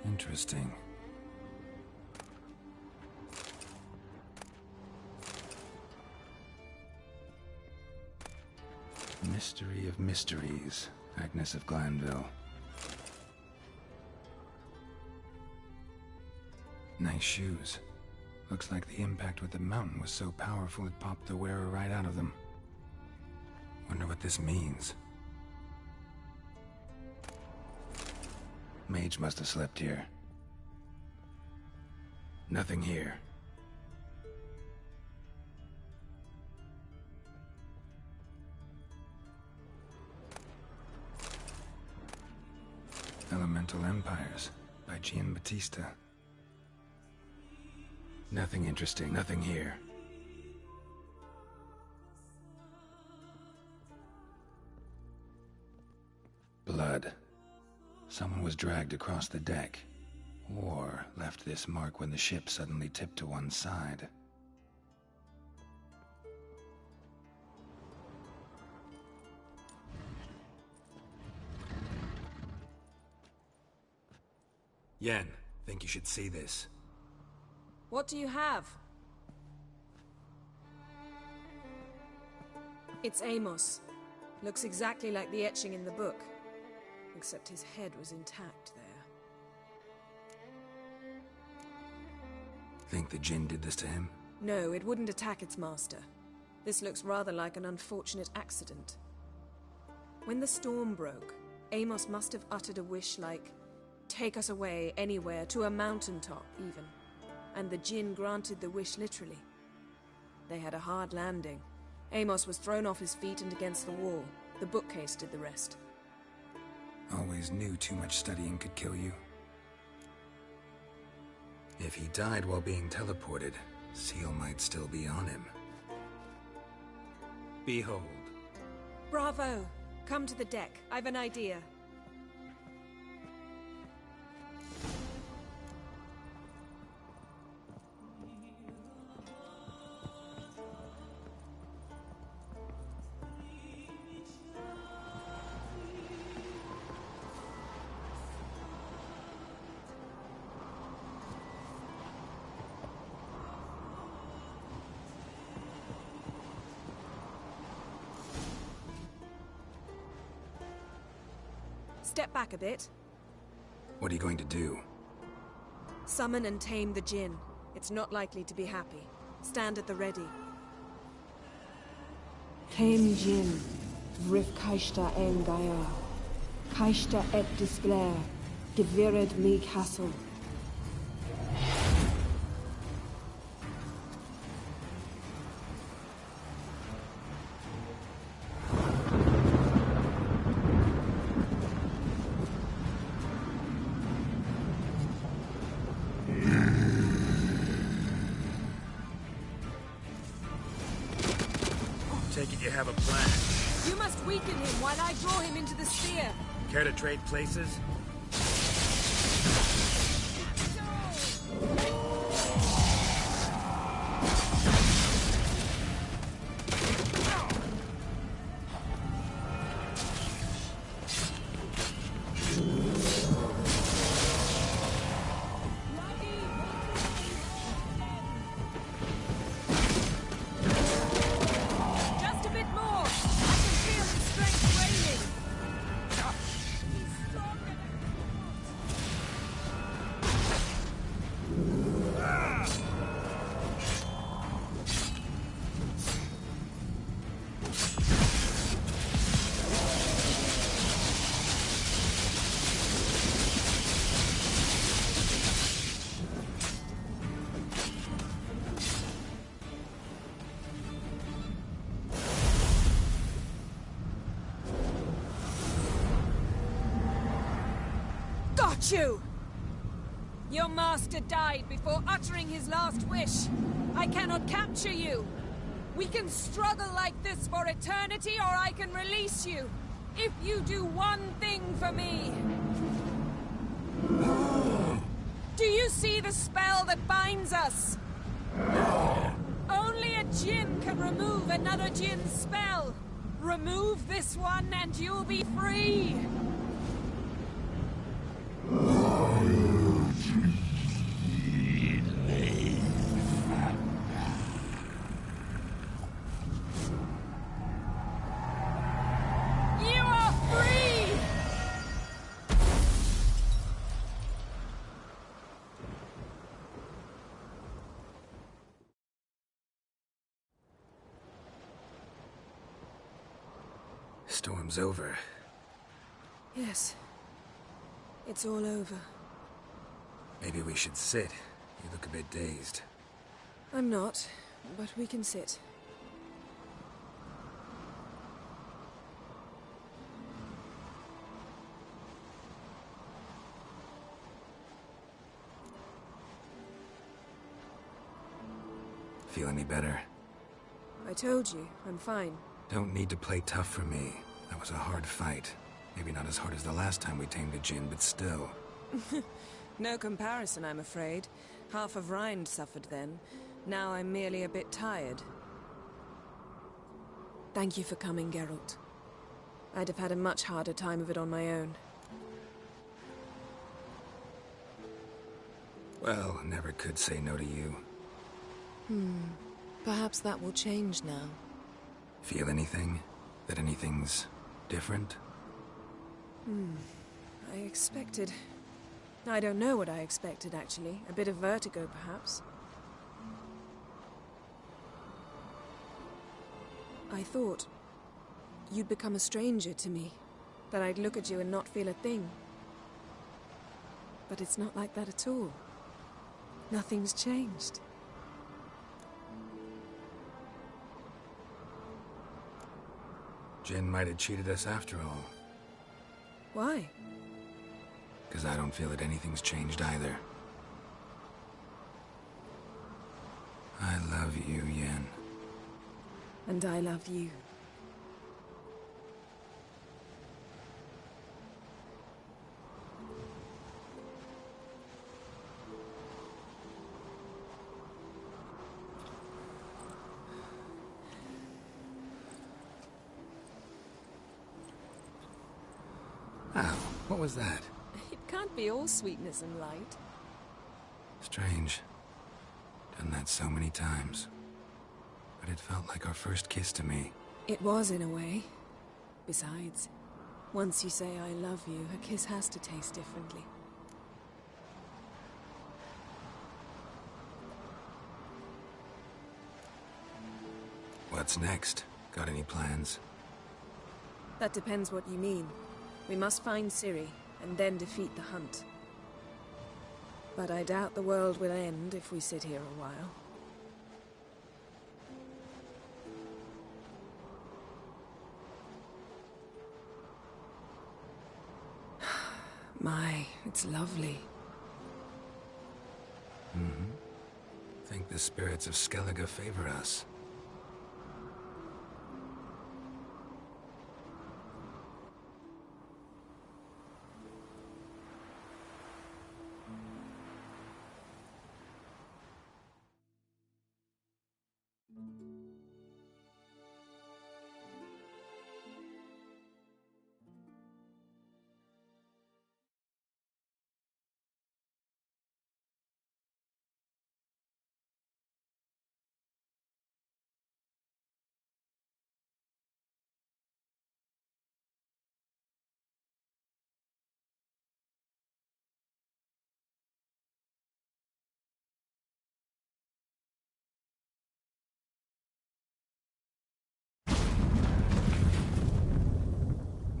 Interesting. Mystery of mysteries, Agnes of Glanville. Nice shoes. Looks like the impact with the mountain was so powerful it popped the wearer right out of them. Wonder what this means. Mage must have slept here. Nothing here. Elemental Empires by Giambattista. Nothing interesting, nothing here. Blood. Someone was dragged across the deck, or left this mark when the ship suddenly tipped to one side. Yen, think you should see this. What do you have? It's Amos. Looks exactly like the etching in the book. Except his head was intact there. Think the Jinn did this to him? No, it wouldn't attack its master. This looks rather like an unfortunate accident. When the storm broke, Amos must have uttered a wish like, "Take us away, anywhere, to a mountaintop, even." And the Jinn granted the wish literally. They had a hard landing. Amos was thrown off his feet and against the wall. The bookcase did the rest. Always knew too much studying could kill you. If he died while being teleported, Seal might still be on him. Behold. Bravo! Come to the deck. I've an idea. Step back a bit. What are you going to do? Summon and tame the Jinn. It's not likely to be happy. Stand at the ready. Tame Jinn, Vrif Kaishta en Gaia. Kaishta et Displer, Devired me Castle. Take it you have a plan. You must weaken him while I draw him into the sphere. Care to trade places? hate you! Your master died before uttering his last wish. I cannot capture you. We can struggle like this for eternity, or I can release you. If you do one thing for me. Do you see the spell that binds us? Only a djinn can remove another djinn's spell. Remove this one and you'll be free. You are free! Storm's over. Yes. It's all over. Maybe we should sit. You look a bit dazed. I'm not, but we can sit. Feel any better? I told you, I'm fine. Don't need to play tough for me. That was a hard fight. Maybe not as hard as the last time we tamed a djinn, but still. No comparison, I'm afraid. Half of Rind suffered then. Now I'm merely a bit tired. Thank you for coming, Geralt. I'd have had a much harder time of it on my own. Well, never could say no to you. Perhaps that will change now. Feel anything? That anything's different? I expected... I don't know what I expected, actually. A bit of vertigo, perhaps. I thought you'd become a stranger to me. That I'd look at you and not feel a thing. But it's not like that at all. Nothing's changed. Jinn might have cheated us after all. Why? Because I don't feel that anything's changed either. I love you, Yen. And I love you. Ow, what was that? It can't be all sweetness and light. Strange. Done that so many times. But it felt like our first kiss to me. It was, in a way. Besides, once you say I love you, a kiss has to taste differently. What's next? Got any plans? That depends what you mean. We must find Ciri, and then defeat the hunt. But I doubt the world will end if we sit here a while. My, it's lovely. Think the spirits of Skellige favor us.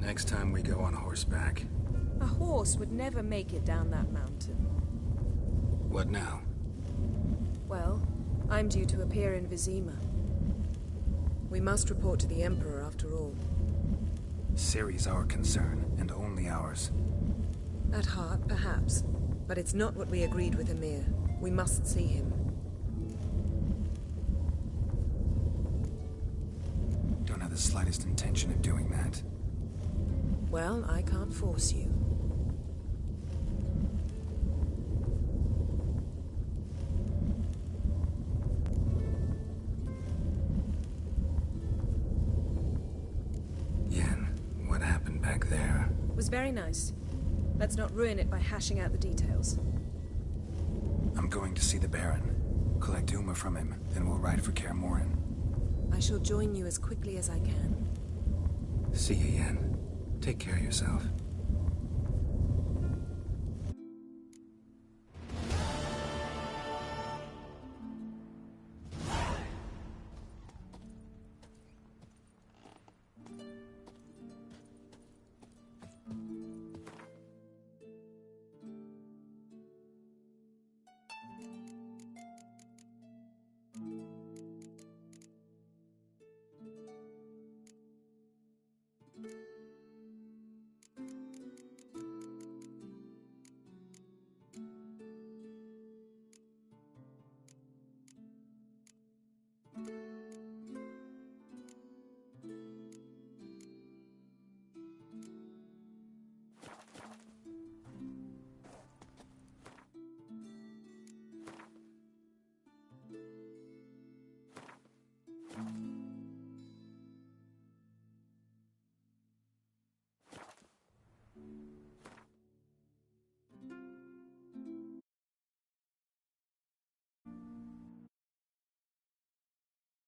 Next time we go on horseback. A horse would never make it down that mountain. What now? Well, I'm due to appear in Vizima. We must report to the Emperor after all. Ciri's our concern, and only ours. At heart, perhaps. But it's not what we agreed with Emir. We must see him. Don't have the slightest intention of doing that. Well, I can't force you. Yen, what happened back there? It was very nice. Let's not ruin it by hashing out the details. I'm going to see the Baron. Collect Uma from him, then we'll ride for Kaer Morhen. I shall join you as quickly as I can. See you, Yen. Take care of yourself.